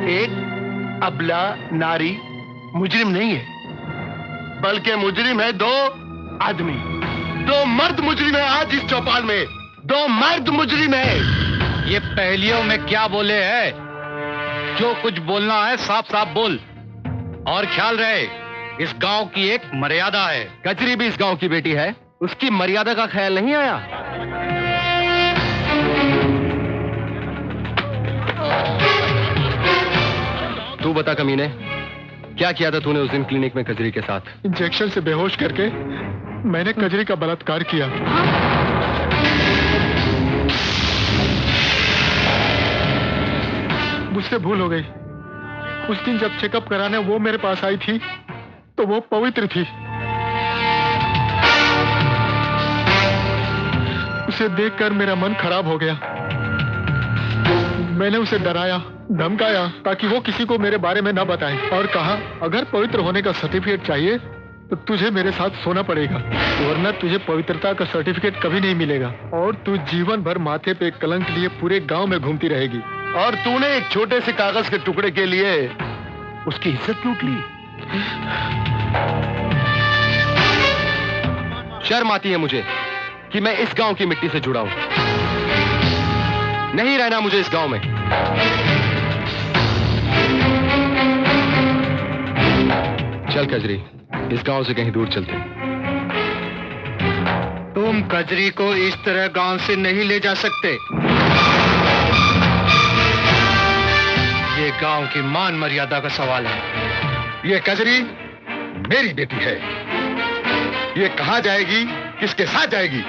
एक अबला नारी मुजरिम नहीं है, बल्कि मुजरिम है दो आदमी। दो मर्द मुजरिम है आज इस चौपाल में। दो मर्द मुजरिम है। ये पहेलियों में क्या बोले है? जो कुछ बोलना है साफ साफ बोल, और ख्याल रहे इस गांव की एक मर्यादा है। कजरी भी इस गांव की बेटी है, उसकी मर्यादा का ख्याल नहीं आया? तू बता कमीने, क्या किया था तूने उस दिन क्लिनिक में कजरी के साथ? इंजेक्शन से बेहोश करके मैंने कजरी का बलात्कार किया। मुझसे भूल हो गई। उस दिन जब चेकअप कराने वो मेरे पास आई थी तो वो पवित्र थी। उसे देखकर मेरा मन खराब हो गया। मैंने उसे डराया, धमकाया ताकि वो किसी को मेरे बारे में ना बताए, और कहा अगर पवित्र होने का सर्टिफिकेट चाहिए तो तुझे मेरे साथ सोना पड़ेगा, वरना तुझे पवित्रता का सर्टिफिकेट कभी नहीं मिलेगा, और तू जीवन भर माथे पे कलंक लिए पूरे गांव में घूमती रहेगी। और तूने एक छोटे से कागज के टुकड़े के लिए उसकी इज्जत लूट ली। शर्म आती है मुझे कि मैं इस गांव की मिट्टी से जुड़ा हूं। नहीं रहना मुझे इस गांव में। चल कजरी, इस गांव से कहीं दूर चलते हैं। तुम कजरी को इस तरह गांव से नहीं ले जा सकते। ये गांव की मान मर्यादा का सवाल है। ये कजरी मेरी बेटी है। ये कहां जाएगी, किसके साथ जाएगी,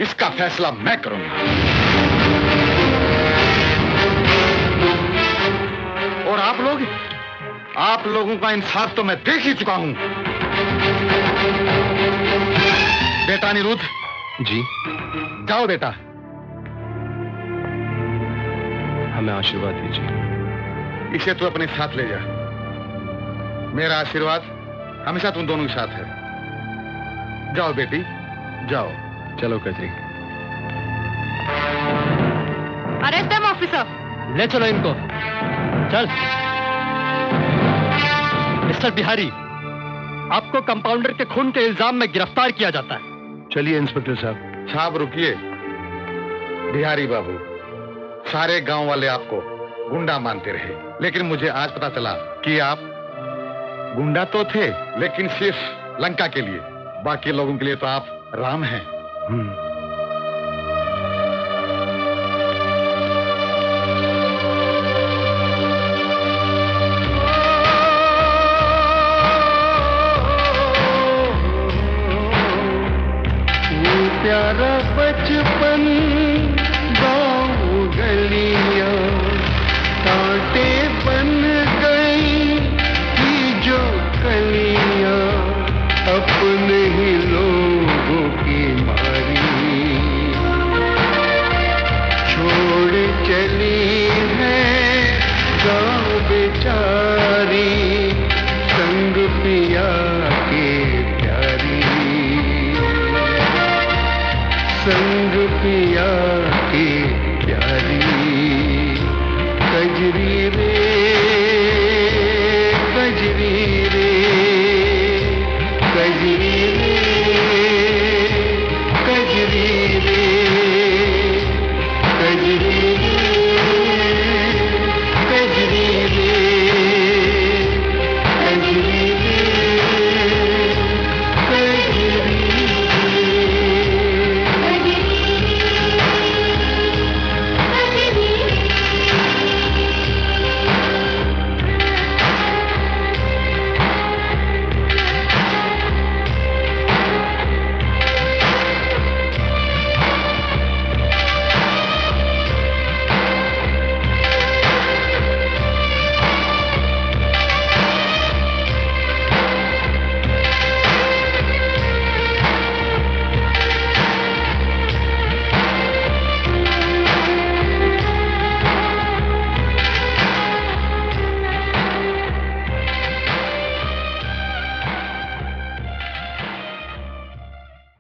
इसका फैसला मैं करूंगा। और आप लोगों का इंसाफ तो मैं देख ही चुका हूं। बेटा अनिरुद्ध जी, जाओ बेटा। हमें आशीर्वाद दीजिए। इसे तू अपने साथ ले जा। मेरा आशीर्वाद हमेशा तुम दोनों के साथ है। जाओ बेटी, जाओ। चलो कजरी। Arrest them officer. ले चलो इनको। चल। मिस्टर बिहारी, आपको कंपाउंडर के खून के इल्जाम में गिरफ्तार किया जाता है। चलिए इंस्पेक्टर साहब। साहब रुकिए। बिहारी बाबू, सारे गांव वाले आपको गुंडा मानते रहे, लेकिन मुझे आज पता चला कि आप गुंडा तो थे, लेकिन सिर्फ लंका के लिए, बाकी लोगों के लिए तो आप राम हैं। प्यारा बचपन गाँव गलियां कांटे बन गई की जो कलियां अपने ही लोगों की मारी छोड़ चली है गाँव बेचारी संग पिया के प्यारी संग पिया की प्यारी कजरी रे कजरी रे कजरी रे